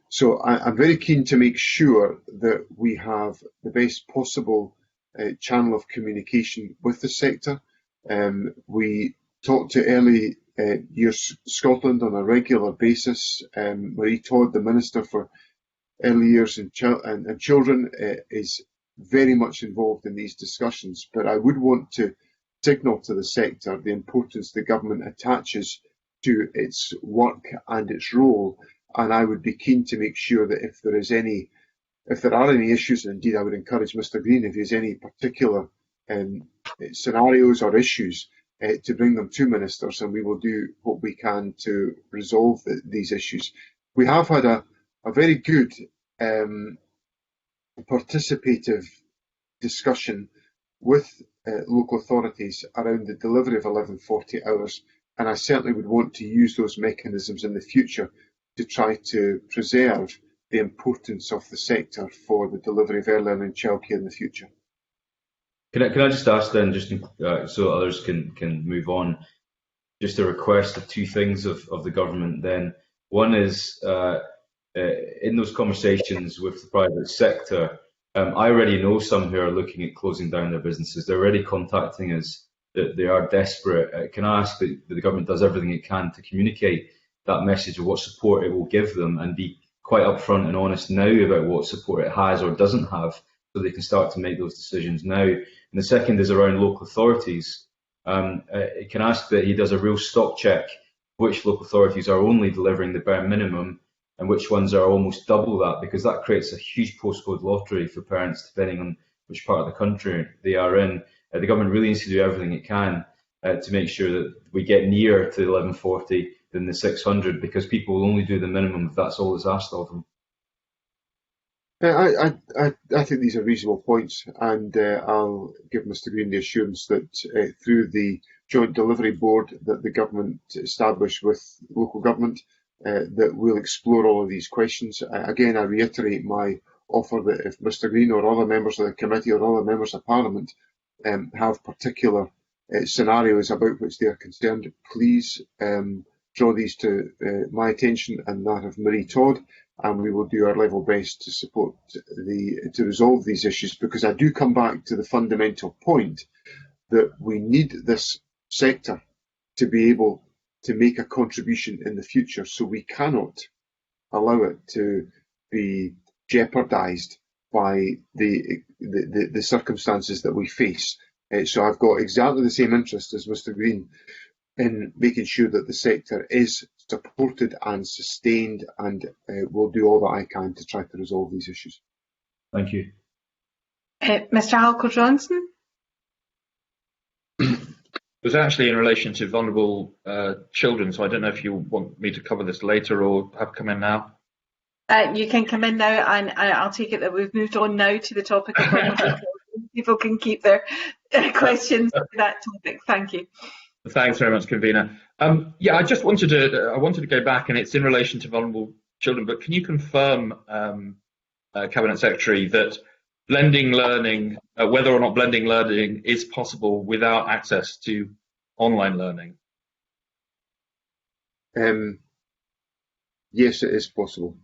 So I'm very keen to make sure that we have the best possible channel of communication with the sector. We talk to Early Years Scotland on a regular basis. Marie Todd, the Minister for Early Years and Children, is very much involved in these discussions, but I would want to signal to the sector the importance the government attaches to its work and its role, and I would be keen to make sure that if there are any issues, and indeed I would encourage Mr Green, if he has any particular scenarios or issues, to bring them to ministers, and we will do what we can to resolve these issues. We have had a very good participative discussion with local authorities around the delivery of 1140 hours, and I certainly would want to use those mechanisms in the future to try to preserve the importance of the sector for the delivery of early learning and childcare in the future. Can I just ask then, just so others can move on, just a request of two things of the government then. One is, in those conversations with the private sector, I already know some who are looking at closing down their businesses. They're already contacting us that they are desperate. Can I ask that the government does everything it can to communicate that message of what support it will give them, and be quite upfront and honest now about what support it has or doesn't have, so they can start to make those decisions now? And the second is around local authorities. Can I ask that he does a real stock check which local authorities are only delivering the bare minimum and which ones are almost double that, because that creates a huge postcode lottery for parents depending on which part of the country they are in. The government really needs to do everything it can to make sure that we get nearer to the 1140 than the 600, because people will only do the minimum if that's all that's asked of them. I think these are reasonable points, and I'll give Mr Green the assurance that through the joint delivery board that the government established with local government, that we'll explore all of these questions. Again, I reiterate my offer that if Mr Green or other members of the committee or other members of Parliament have particular scenarios about which they are concerned, please draw these to my attention and that of Marie Todd, and we will do our level best to support to resolve these issues, because I do come back to the fundamental point that we need this sector to be able to make a contribution in the future, so we cannot allow it to be jeopardised by the circumstances that we face. So I've got exactly the same interest as Mr Green in making sure that the sector is supported and sustained, and will do all that I can to try to resolve these issues. Thank you. Mr Halker-Johnson? It was actually in relation to vulnerable children, so I don't know if you want me to cover this later or have come in now. You can come in now, and I'll take it that we've moved on now to the topic of vulnerable children. People can keep their questions to that topic. Thank you. Thanks very much, convener. Yeah, I just wanted to go back, and it's in relation to vulnerable children. But can you confirm, Cabinet Secretary, that blending learning, whether or not blending learning is possible without access to online learning? Yes, it is possible.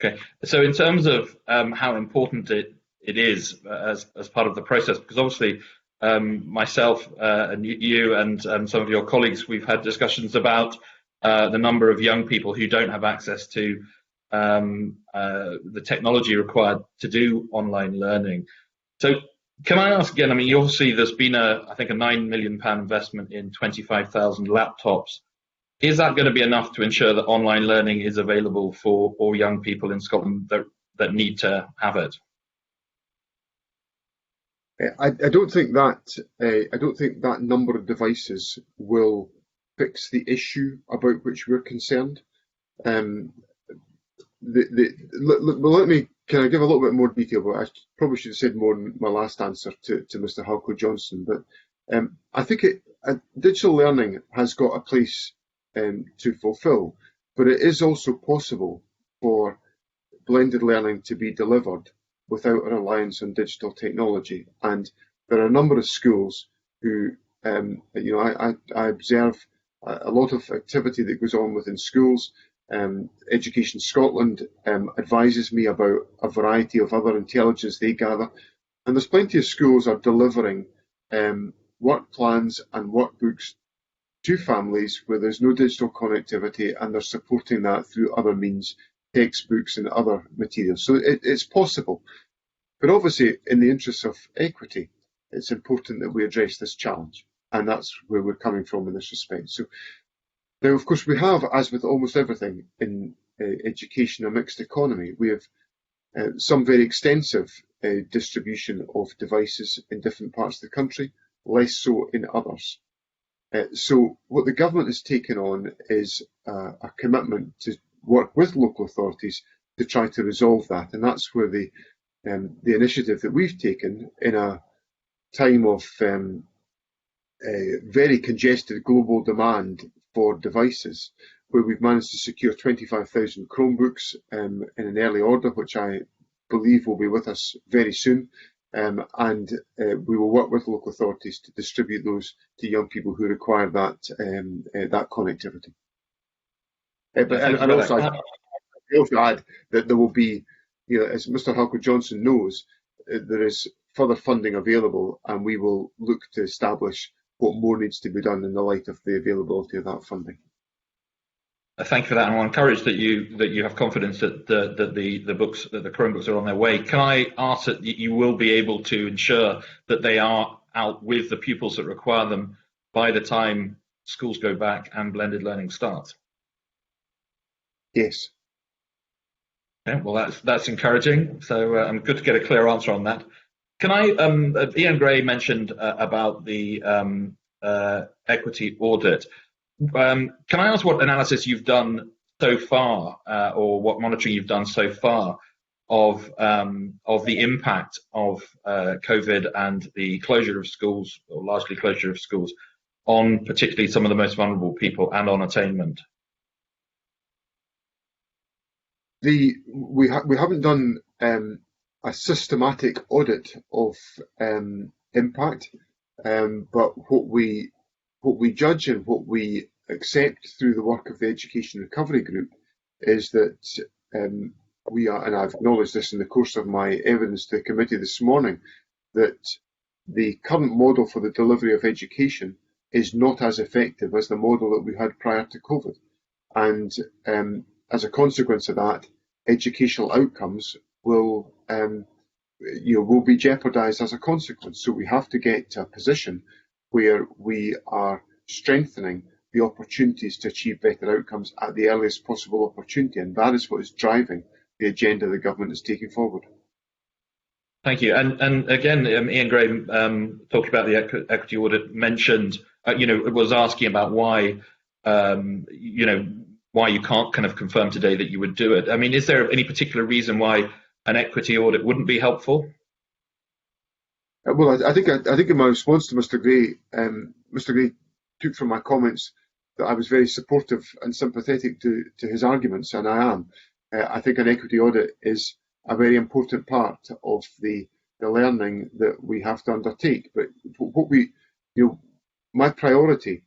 Okay, so in terms of how important it is as part of the process, because obviously myself and you and some of your colleagues, we've had discussions about the number of young people who don't have access to the technology required to do online learning. So can I ask again, I mean, obviously there's been I think a £9 million investment in 25,000 laptops. Is that going to be enough to ensure that online learning is available for all young people in Scotland that need to have it? I don't think that number of devices will fix the issue about which we're concerned. Can I give a little bit more detail? But I probably should have said more in my last answer to Mr. Halco Johnson. But I think digital learning has got a place to fulfil, but it is also possible for blended learning to be delivered without a reliance on digital technology. And there are a number of schools who, I observe a lot of activity that goes on within schools. Education Scotland advises me about a variety of other intelligence they gather. And there's plenty of schools are delivering work plans and workbooks to families where there's no digital connectivity, and they're supporting that through other means, textbooks and other materials. So it's possible. But obviously, in the interests of equity, it's important that we address this challenge. And that's where we're coming from in this respect. So now, of course, we have, as with almost everything in education, a mixed economy. We have some very extensive distribution of devices in different parts of the country, less so in others. So what the government has taken on is a commitment to work with local authorities to try to resolve that. And that's where the initiative that we've taken in a time of very congested global demand for devices, where we've managed to secure 25,000 Chromebooks in an early order, which I believe will be with us very soon. And we will work with local authorities to distribute those to young people who require that connectivity. I also add that there will be, as Mr. Halco Johnson knows, there is further funding available, and we will look to establish what more needs to be done in the light of the availability of that funding. Thank you for that, and I'm encouraged that you have confidence that the Chromebooks are on their way. Can I ask that you will be able to ensure that they are out with the pupils that require them by the time schools go back and blended learning starts? Yes. Okay, well, that's encouraging. So I'm good to get a clear answer on that. Can I? Ian Gray mentioned about the equity audit. Can I ask what analysis you've done so far, or what monitoring you've done so far of the impact of COVID and the closure of schools, or largely closure of schools, on particularly some of the most vulnerable people and on attainment? We haven't done a systematic audit of impact, but what we judge and what we accept through the work of the Education Recovery Group is that we are, and I've acknowledged this in the course of my evidence to the committee this morning, that the current model for the delivery of education is not as effective as the model that we had prior to COVID. And as a consequence of that, educational outcomes will be jeopardized as a consequence. So we have to get to a position where we are strengthening the opportunities to achieve better outcomes at the earliest possible opportunity, and that is what is driving the agenda the government is taking forward. Thank you. And again, Ian Gray, talking about the equity audit, mentioned, was asking about why, why you can't kind of confirm today that you would do it. I mean, is there any particular reason why an equity audit wouldn't be helpful? Well, I think in my response to Mr. Gray, Mr. Gray took from my comments that I was very supportive and sympathetic to his arguments, and I am. I think an equity audit is a very important part of the learning that we have to undertake. But my priority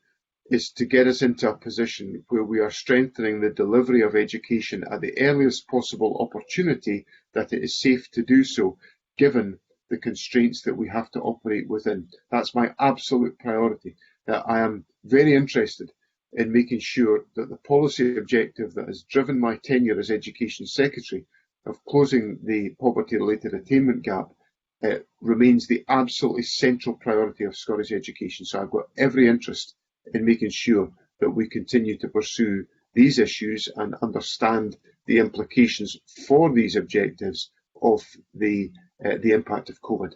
is to get us into a position where we are strengthening the delivery of education at the earliest possible opportunity that it is safe to do so, given the constraints that we have to operate within. That's my absolute priority. That I am very interested in making sure that the policy objective that has driven my tenure as Education Secretary of closing the poverty-related attainment gap remains the absolutely central priority of Scottish education. So I've got every interest in making sure that we continue to pursue these issues and understand the implications for these objectives of the impact of COVID.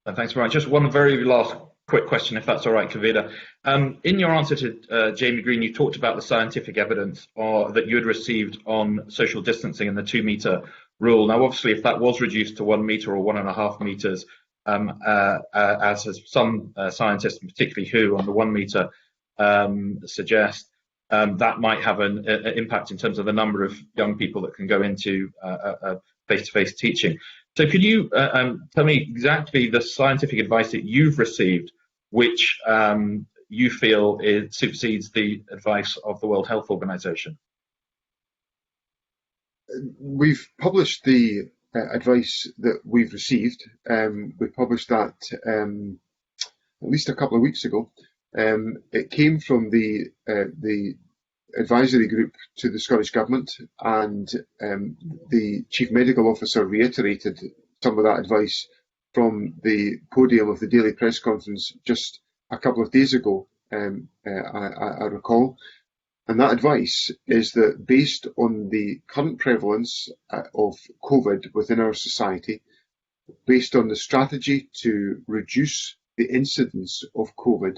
Thanks very much. Just one very last quick question, if that's all right, Kavita. In your answer to Jamie Green, you talked about the scientific evidence that you had received on social distancing and the 2-metre rule. Now, obviously, if that was reduced to 1 metre or 1.5 metres, as some scientists, particularly WHO on the 1 metre, suggest, that might have an impact in terms of the number of young people that can go into face-to-face teaching. So could you tell me exactly the scientific advice that you've received, which you feel supersedes the advice of the World Health Organization? We've published the advice that we've received. We published that at least a couple of weeks ago. It came from the advisory group to the Scottish Government, and the Chief Medical Officer reiterated some of that advice from the podium of the daily press conference just a couple of days ago, I recall. And that advice is that based on the current prevalence of COVID within our society, based on the strategy to reduce the incidence of COVID,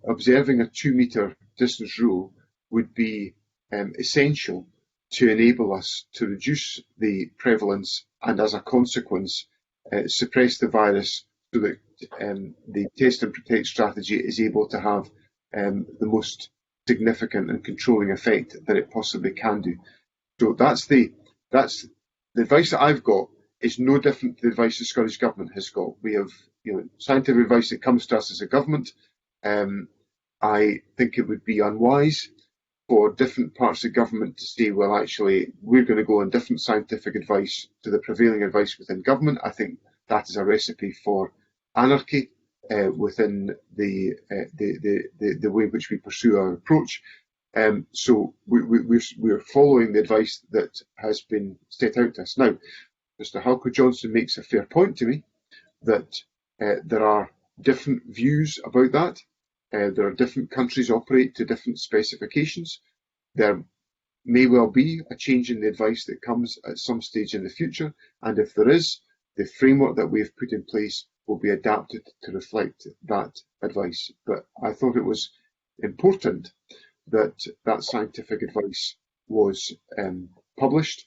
observing a 2-metre distance rule would be essential to enable us to reduce the prevalence and, as a consequence, suppress the virus so that the test and protect strategy is able to have the most significant and controlling effect that it possibly can do. So that's the advice that I've got is no different to the advice the Scottish Government has got. We have scientific advice that comes to us as a government. I think it would be unwise for different parts of government to say, well, actually, we're going to go on different scientific advice to the prevailing advice within government. I think that is a recipe for anarchy within the way in which we pursue our approach. So we're following the advice that has been set out to us. Now, Mr. Halker-Johnson makes a fair point to me that there are different views about that. There are different countries operate to different specifications. There may well be a change in the advice that comes at some stage in the future, and if there is, the framework that we have put in place will be adapted to reflect that advice. But I thought it was important that that scientific advice was published,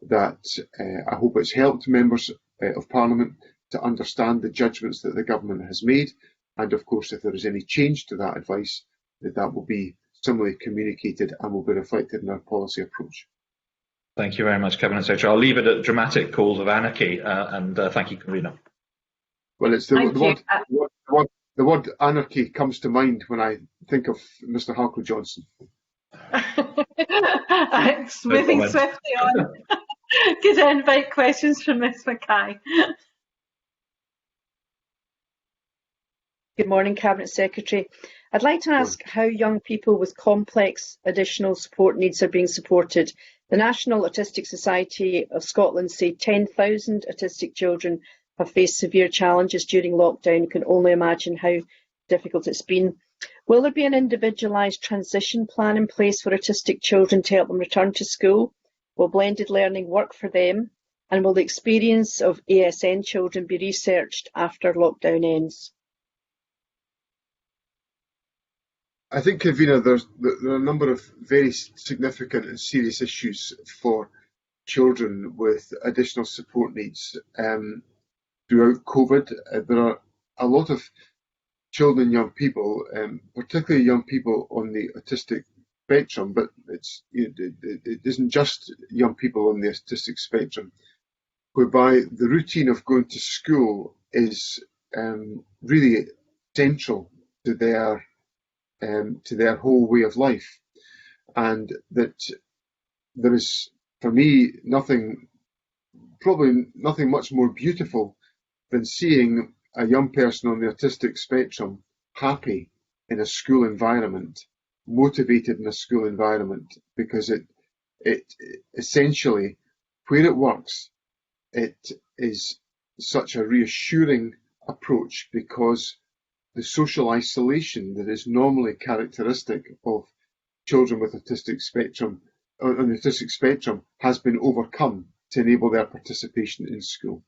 that I hope it's helped members of Parliament to understand the judgments that the government has made. And of course, if there is any change to that advice, that will be similarly communicated and will be reflected in our policy approach. Thank you very much, Cabinet Secretary. I'll leave it at dramatic calls of anarchy, and thank you, Convener. Well, it's the word anarchy comes to mind when I think of Mr. Halker-Johnson. Moving swiftly on. Could I invite questions from Ms Mackay? Good morning, Cabinet Secretary. I'd like to ask how young people with complex additional support needs are being supported. The National Autistic Society of Scotland say 10,000 autistic children have faced severe challenges during lockdown. You can only imagine how difficult it's been. Will there be an individualised transition plan in place for autistic children to help them return to school? Will blended learning work for them? And will the experience of ASN children be researched after lockdown ends? I think, Convener, there are a number of very significant and serious issues for children with additional support needs. Throughout COVID, there are a lot of children and young people, particularly young people on the autistic spectrum, but it isn't just young people on the autistic spectrum, whereby the routine of going to school is really central to their whole way of life, and that there is, for me, probably nothing much more beautiful than seeing a young person on the autistic spectrum happy in a school environment, motivated in a school environment, because it essentially, where it works, it is such a reassuring approach, because the social isolation that is normally characteristic of children with autistic spectrum, on the autistic spectrum, has been overcome to enable their participation in school.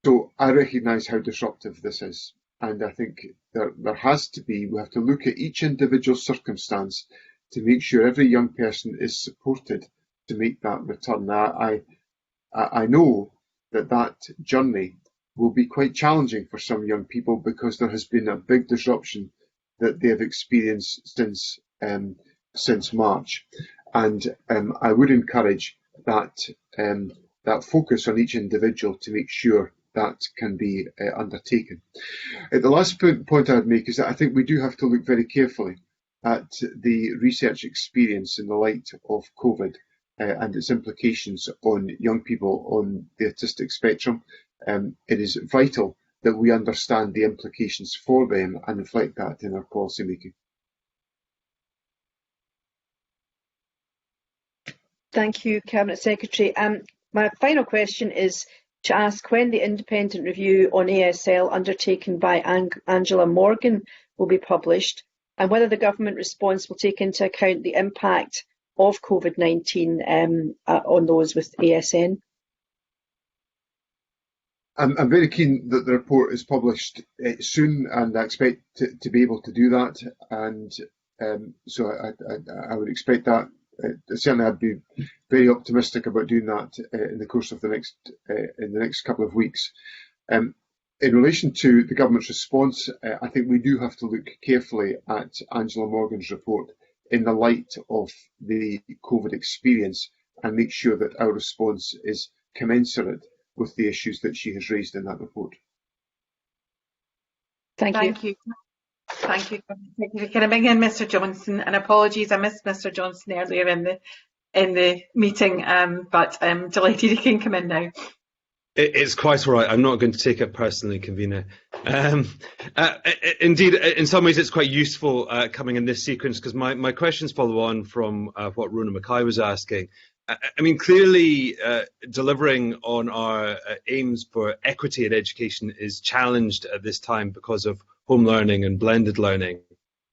So I recognise how disruptive this is, and I think there has to be, we have to look at each individual circumstance to make sure every young person is supported to make that return. I know that journey will be quite challenging for some young people because there has been a big disruption that they have experienced since March, and I would encourage that focus on each individual to make sure that can be undertaken. The last point I would make is that I think we do have to look very carefully at the research experience in the light of COVID and its implications on young people on the autistic spectrum. It is vital that we understand the implications for them and reflect that in our policy making. Thank you, Cabinet Secretary. My final question is to ask when the independent review on ASL undertaken by Angela Morgan will be published, and whether the government response will take into account the impact of COVID-19 on those with ASN. I'm very keen that the report is published soon, and I expect to be able to do that. And so I would expect that. Certainly, I'd be very optimistic about doing that in the course of the next couple of weeks. In relation to the government's response, I think we do have to look carefully at Angela Morgan's report in the light of the COVID experience and make sure that our response is commensurate with the issues that she has raised in that report. Thank you. Thank you. Can I bring in Mr. Johnson? And apologies, I missed Mr. Johnson earlier in the meeting, but I'm delighted he can come in now. It's quite all right. I'm not going to take it personally, Convener. Indeed, in some ways, it's quite useful coming in this sequence because my questions follow on from what Rona Mackay was asking. I mean, clearly, delivering on our aims for equity in education is challenged at this time because of home learning and blended learning.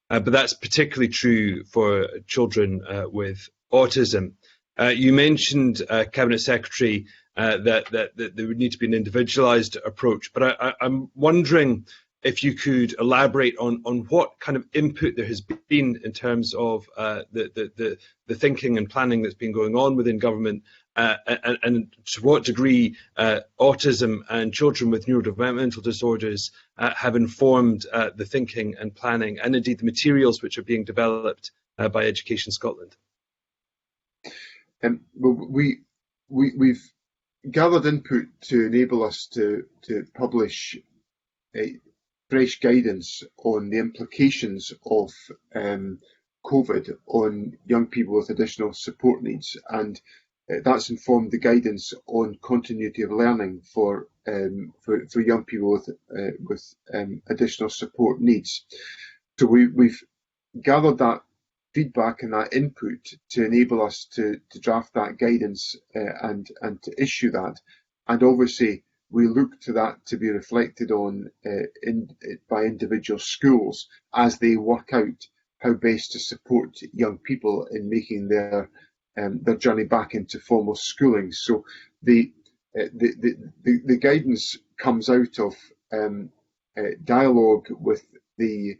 But that's particularly true for children with autism. You mentioned, Cabinet Secretary, that there would need to be an individualised approach. But I'm wondering if you could elaborate on what kind of input there has been in terms of the thinking and planning that's been going on within government, and to what degree autism and children with neurodevelopmental disorders have informed the thinking and planning, and indeed the materials which are being developed by Education Scotland. Well, we've gathered input to enable us to publish fresh guidance on the implications of COVID on young people with additional support needs, and that's informed the guidance on continuity of learning for young people with additional support needs. So we've gathered that feedback and that input to enable us to draft that guidance and to issue that, and obviously we look to that to be reflected on by individual schools as they work out how best to support young people in making their journey back into formal schooling. So the guidance comes out of dialogue with the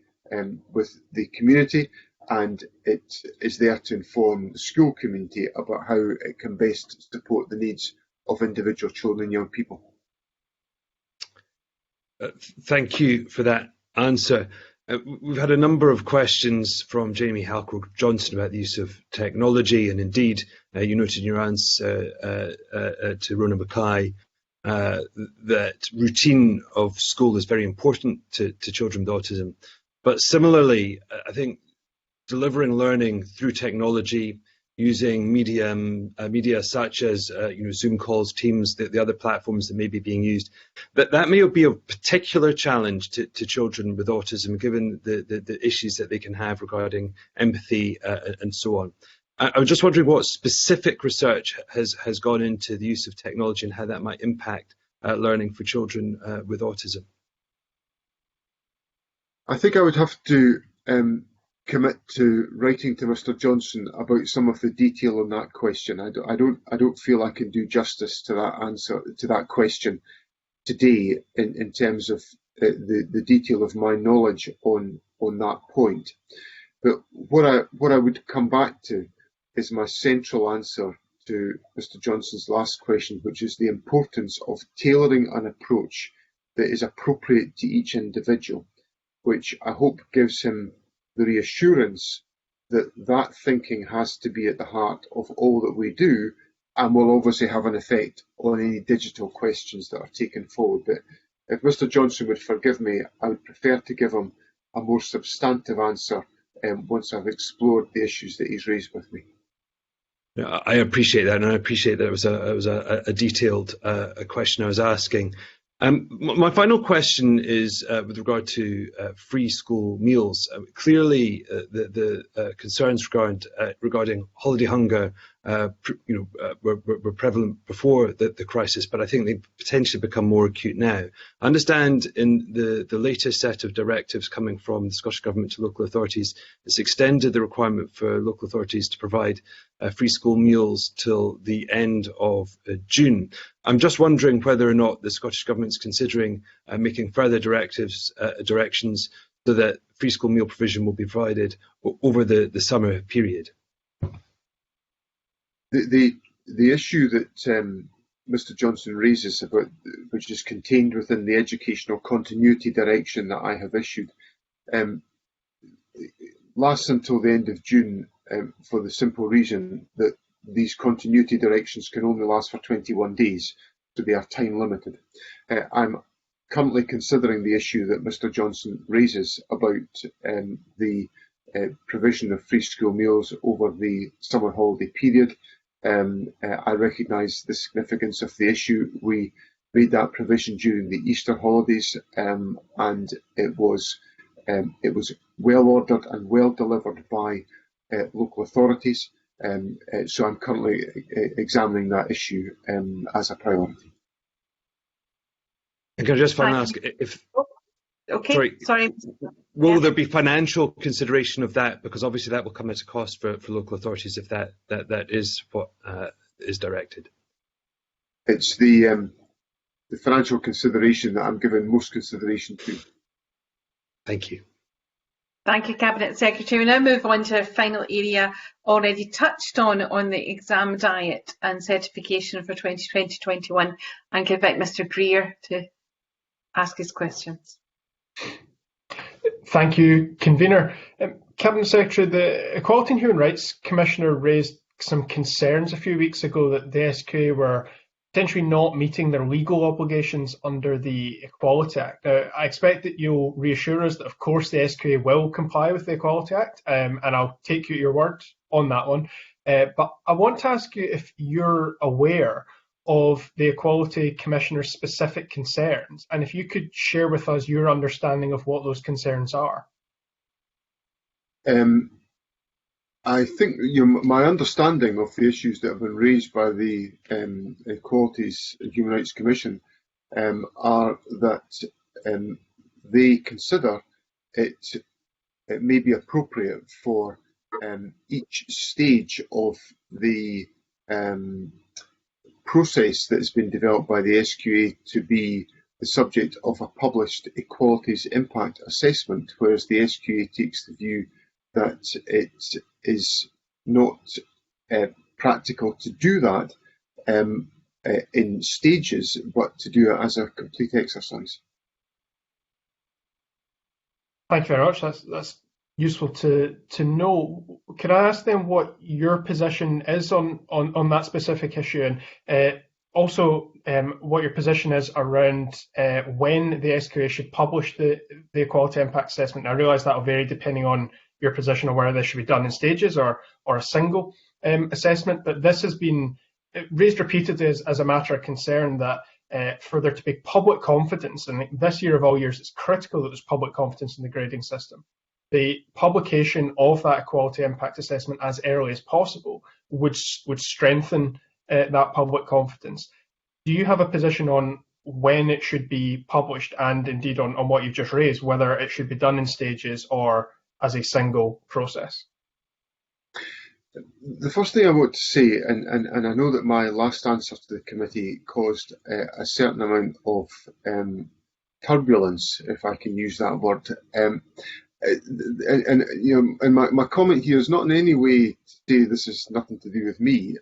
community, and it is there to inform the school community about how it can best support the needs of individual children and young people. Thank you for that answer. We've had a number of questions from Jamie Halcrow Johnson about the use of technology, and indeed, you noted in your answer to Rona Mackay that routine of school is very important to children with autism. But similarly, I think delivering learning through technology, using media such as Zoom calls, Teams, the other platforms that may be being used, that may be a particular challenge to children with autism, given the issues that they can have regarding empathy and so on. I was just wondering what specific research has gone into the use of technology and how that might impact learning for children with autism. I think I would have to commit to writing to Mr. Johnson about some of the detail on that question. I don't feel I can do justice to that answer to that question today in terms of the detail of my knowledge on that point. But what I would come back to is my central answer to Mr. Johnson's last question, which is the importance of tailoring an approach that is appropriate to each individual, which I hope gives him the reassurance that that thinking has to be at the heart of all that we do, and will obviously have an effect on any digital questions that are taken forward. But if Mr. Johnson would forgive me, I would prefer to give him a more substantive answer once I've explored the issues that he's raised with me. I appreciate that, and I appreciate that it was a detailed question I was asking. My final question is with regard to free school meals. Clearly, the concerns regarding holiday hunger, were prevalent before the crisis, but I think they've potentially become more acute now. I understand in the latest set of directives coming from the Scottish Government to local authorities, it's extended the requirement for local authorities to provide free school meals till the end of June. I'm just wondering whether or not the Scottish Government is considering making further directions so that free school meal provision will be provided over the summer period. The issue that Mr. Johnson raises, about which is contained within the educational continuity direction that I have issued, lasts until the end of June, for the simple reason that these continuity directions can only last for 21 days, so they are time limited. I'm currently considering the issue that Mr. Johnson raises about the provision of free school meals over the summer holiday period. I recognise the significance of the issue. We made that provision during the Easter holidays, and it was well ordered and well delivered by local authorities. So I'm currently examining that issue as a priority. And can I just finally ask if? Okay, sorry. Will there be financial consideration of that? Because obviously that will come at a cost for local authorities if that is what is directed. It's the financial consideration that I'm giving most consideration to. Thank you. Thank you, Cabinet Secretary. We now move on to a final area already touched on the exam diet and certification for 2020-21, and give back Mr. Greer to ask his questions. Thank you, Convener. Cabinet Secretary, the Equality and Human Rights Commissioner raised some concerns a few weeks ago that the SQA were potentially not meeting their legal obligations under the Equality Act. Now, I expect that you'll reassure us that, of course, the SQA will comply with the Equality Act, and I'll take you at your word on that one. But I want to ask you if you're aware of the Equality Commissioner's specific concerns, and if you could share with us your understanding of what those concerns are. I think my understanding of the issues that have been raised by the Equalities and Human Rights Commission are that they consider it may be appropriate for each stage of the process that has been developed by the SQA to be the subject of a published equalities impact assessment, whereas the SQA takes the view that it is not practical to do that in stages, but to do it as a complete exercise. Thank you very much. That's useful to know. Could I ask then what your position is on that specific issue, and also what your position is around when the SQA should publish the Equality Impact Assessment? I realise that will vary depending on your position on whether this should be done in stages or a single assessment, but this has been raised repeatedly as a matter of concern that for there to be public confidence, and this year of all years it's critical that there's public confidence in the grading system. The publication of that Equality Impact Assessment as early as possible would strengthen that public confidence. Do you have a position on when it should be published, and indeed on what you've just raised, whether it should be done in stages or as a single process? The first thing I want to say, and I know that my last answer to the committee caused a certain amount of turbulence, if I can use that word. And you know, and my comment here is not in any way to say this is nothing to do with me,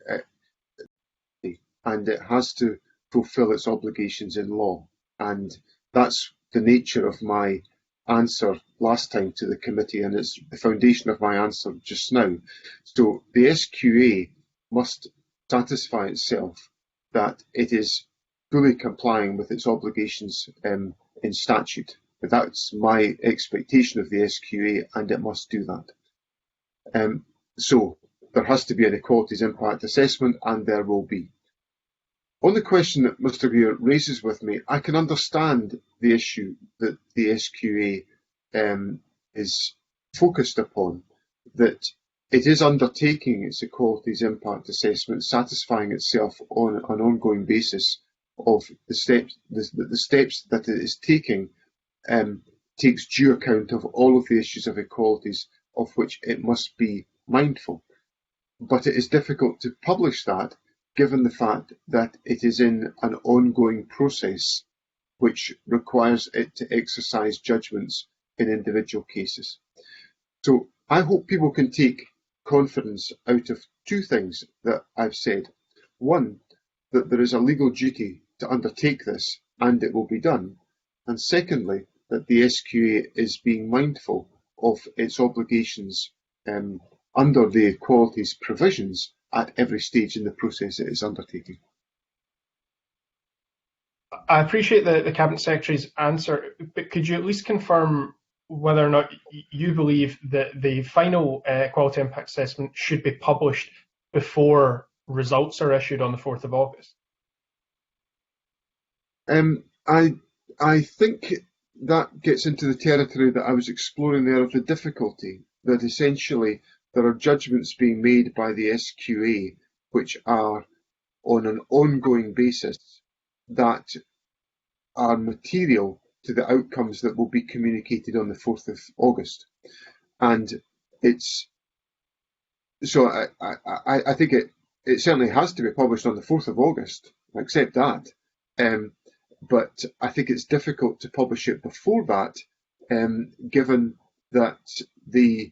and it has to fulfil its obligations in law, and that's the nature of my answer last time to the committee, and it's the foundation of my answer just now. So the SQA must satisfy itself that it is fully complying with its obligations in statute. That's my expectation of the SQA, and it must do that. So there has to be an equalities impact assessment, and there will be. On the question that Mr. Greer raises with me, I can understand the issue that the SQA is focused upon, that it is undertaking its equalities impact assessment, satisfying itself on an ongoing basis of the steps that it is taking, takes due account of all of the issues of equalities of which it must be mindful. But it is difficult to publish that, given the fact that it is in an ongoing process which requires it to exercise judgments in individual cases. So I hope people can take confidence out of two things that I've said. One, that there is a legal duty to undertake this, and it will be done. And secondly, that the SQA is being mindful of its obligations under the equalities provisions at every stage in the process it is undertaking. I appreciate the Cabinet Secretary's answer, but could you at least confirm whether or not you believe that the final Equality Impact Assessment should be published before results are issued on the 4th of August? I think that gets into the territory that I was exploring there of the difficulty, that essentially there are judgments being made by the SQA which are on an ongoing basis that are material to the outcomes that will be communicated on the 4th of August. And it's so I think it certainly has to be published on the 4th of August. I accept that. But I think it's difficult to publish it before that, given that the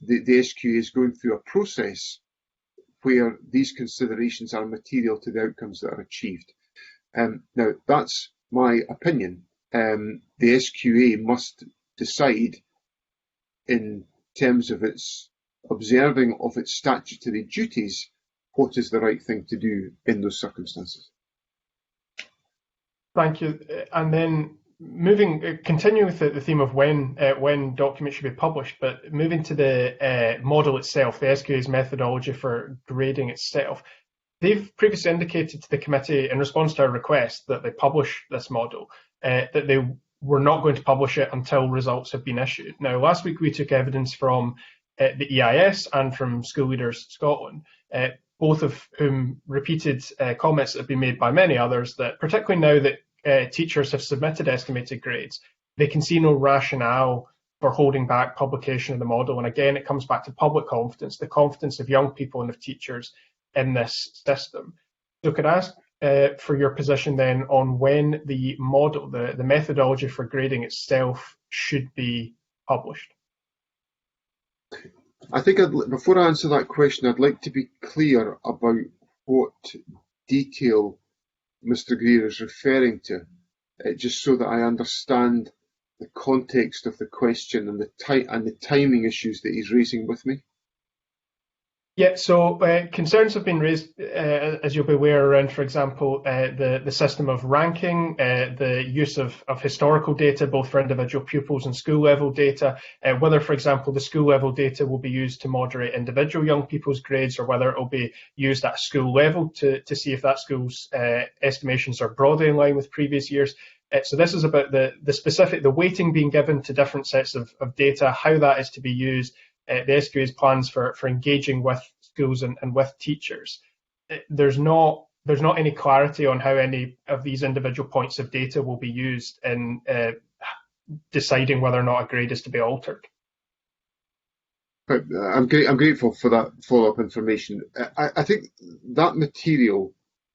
SQA is going through a process where these considerations are material to the outcomes that are achieved. Now, that's my opinion. The SQA must decide, in terms of its observing of its statutory duties, what is the right thing to do in those circumstances. Thank you. And then continuing with the theme of when documents should be published, but moving to the model itself, the SQA's methodology for grading itself. They've previously indicated to the committee, in response to our request that they publish this model, that they were not going to publish it until results have been issued. Now, last week we took evidence from the EIS and from School Leaders Scotland, both of whom repeated comments that have been made by many others, that particularly now that teachers have submitted estimated grades, they can see no rationale for holding back publication of the model. And again, it comes back to public confidence, the confidence of young people and of teachers in this system. So could I ask for your position then on when the model, the methodology for grading itself should be published? I think before I answer that question, I'd like to be clear about what detail Mr. Greer is referring to, just so that I understand the context of the question and the timing issues that he's raising with me. Yeah, so concerns have been raised, as you'll be aware, around, for example, the system of ranking, the use of historical data, both for individual pupils and school-level data, whether, for example, the school-level data will be used to moderate individual young people's grades, or whether it will be used at school level to see if that school's estimations are broadly in line with previous years. So this is about the weighting being given to different sets of data, how that is to be used, the SQA's plans for engaging with schools and with teachers. There's not any clarity on how any of these individual points of data will be used in deciding whether or not a grade is to be altered. I'm grateful for that follow-up information. I think that material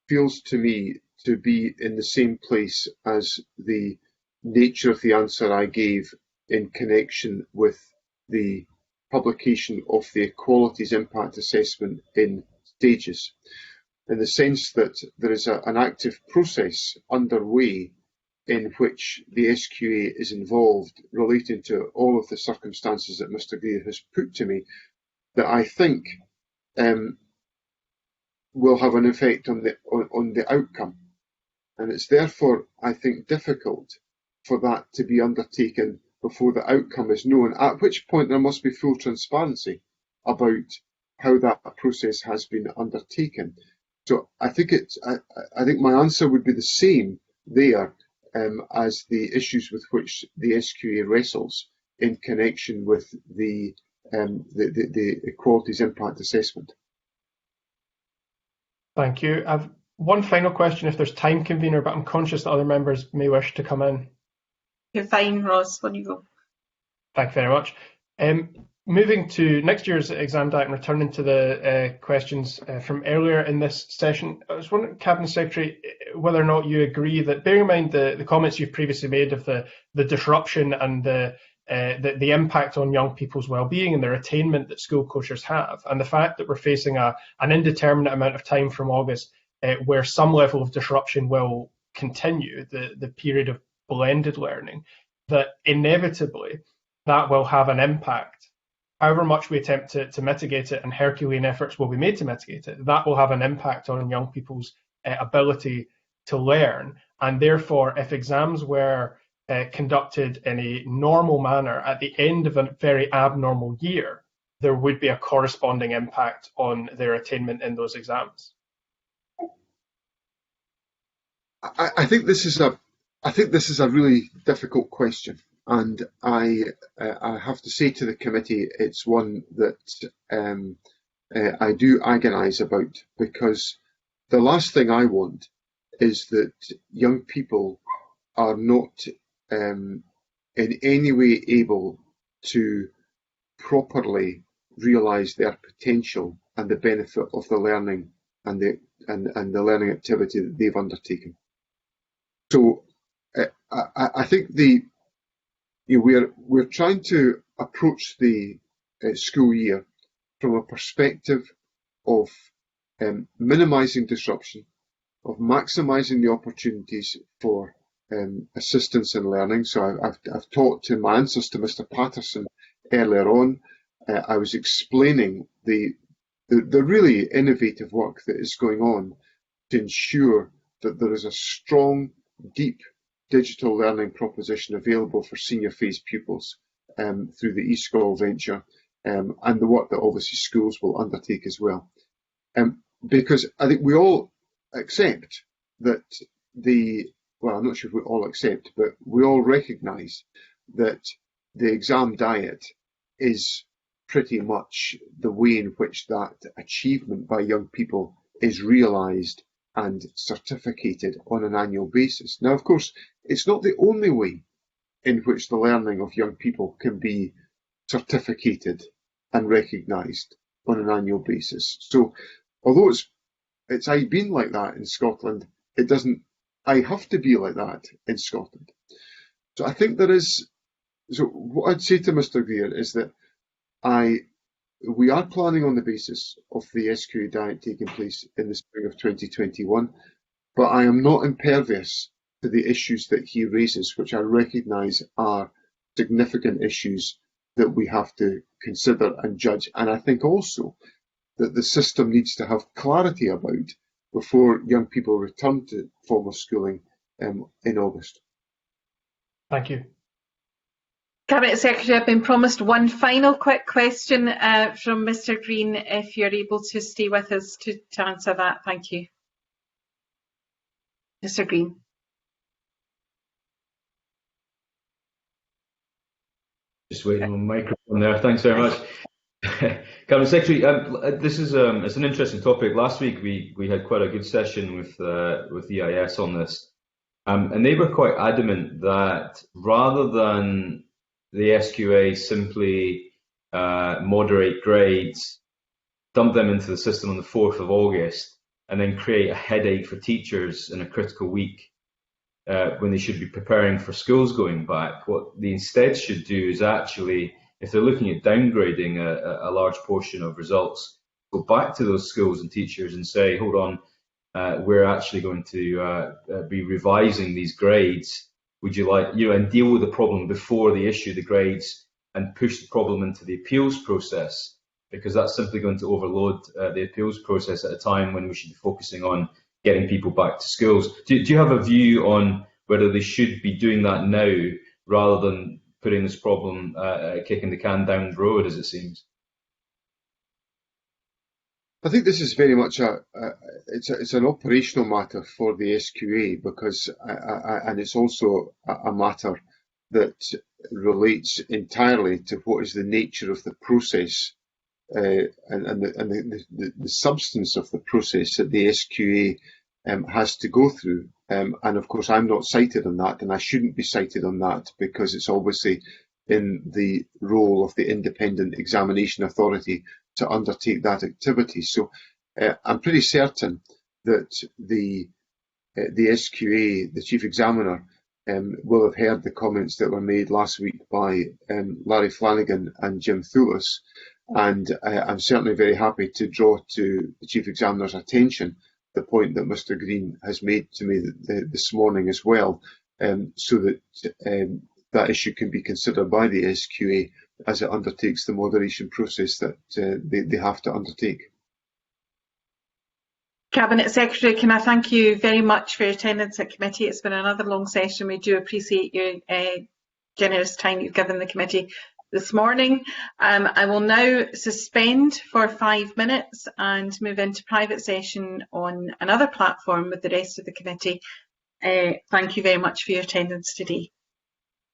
feels to me to be in the same place as the nature of the answer I gave in connection with the publication of the Equalities Impact Assessment in stages, in the sense that there is an active process underway in which the SQA is involved relating to all of the circumstances that Mr. Greer has put to me, that I think will have an effect on the outcome. And it's therefore, I think, difficult for that to be undertaken before the outcome is known, at which point there must be full transparency about how that process has been undertaken. So I think I think my answer would be the same there as the issues with which the SQA wrestles in connection with the Equalities Impact Assessment. Thank you. I've one final question if there's time, Convener, but I'm conscious that other members may wish to come in. You're fine, Ross, when you go. Thank you very much. Moving to next year's exam diet and returning to the questions from earlier in this session, I was wondering, Cabinet Secretary, whether or not you agree that, bearing in mind the comments you've previously made of the disruption and the impact on young people's well-being and their attainment that school closures have, and the fact that we're facing an indeterminate amount of time from August where some level of disruption will continue, the period of blended learning, that inevitably that will have an impact. However much we attempt to mitigate it, and Herculean efforts will be made to mitigate it, that will have an impact on young people's ability to learn. And therefore, if exams were conducted in a normal manner at the end of a very abnormal year, there would be a corresponding impact on their attainment in those exams. I think this is a really difficult question, and I have to say to the committee, it's one that I do agonise about, because the last thing I want is that young people are not in any way able to properly realise their potential and the benefit of the learning and the learning activity that they've undertaken. So I think we're trying to approach the school year from a perspective of minimising disruption, of maximising the opportunities for assistance in learning. So I've talked in my answers to Mr. Patterson earlier on. I was explaining the really innovative work that is going on to ensure that there is a strong, deep digital learning proposition available for senior phase pupils through the eSchool venture, and the work that obviously schools will undertake as well. Because I think we all accept that well, I'm not sure if we all accept, but we all recognise that the exam diet is pretty much the way in which that achievement by young people is realised and certificated on an annual basis. Now, of course, it's not the only way in which the learning of young people can be certificated and recognised on an annual basis. So, although it's been like that in Scotland, it doesn't have to be like that in Scotland. So I think so what I'd say to Mr. Greer is that we are planning on the basis of the SQA diet taking place in the spring of 2021, but I am not impervious to the issues that he raises, which I recognise are significant issues that we have to consider and judge. And I think also that the system needs to have clarity about before young people return to formal schooling in August. Thank you. Cabinet Secretary, I've been promised one final quick question from Mr. Green, if you're able to stay with us to answer that. Thank you. Mr. Green. Just waiting on the microphone there. Thanks very much. Cabinet Secretary, this is it's an interesting topic. Last week we had quite a good session with EIS on this, and they were quite adamant that rather than the SQA simply moderate grades, dump them into the system on the 4th of August, and then create a headache for teachers in a critical week when they should be preparing for schools going back. What they instead should do is actually, if they're looking at downgrading a large portion of results, go back to those schools and teachers and say, hold on, we're actually going to be revising these grades. Would you like, and deal with the problem before they issue the grades and push the problem into the appeals process, because that's simply going to overload the appeals process at a time when we should be focusing on getting people back to schools. Do you have a view on whether they should be doing that now rather than putting this problem, kicking the can down the road, as it seems? I think this is very much it's an operational matter for the SQA, because and it's also a matter that relates entirely to what is the nature of the process and the substance of the process that the SQA has to go through. And of course, I'm not cited on that, and I shouldn't be cited on that, because it's obviously in the role of the Independent Examination Authority to undertake that activity. So I'm pretty certain that the SQA, the Chief Examiner, will have heard the comments that were made last week by Larry Flanagan and Jim Thulis, and I'm certainly very happy to draw to the Chief Examiner's attention the point that Mr Green has made to me this morning as well, so that that issue can be considered by the SQA as it undertakes the moderation process that they have to undertake. Cabinet Secretary, can I thank you very much for your attendance at committee. It's been another long session. We do appreciate your generous time you've given the committee this morning. I will now suspend for 5 minutes and move into private session on another platform with the rest of the committee. Thank you very much for your attendance today.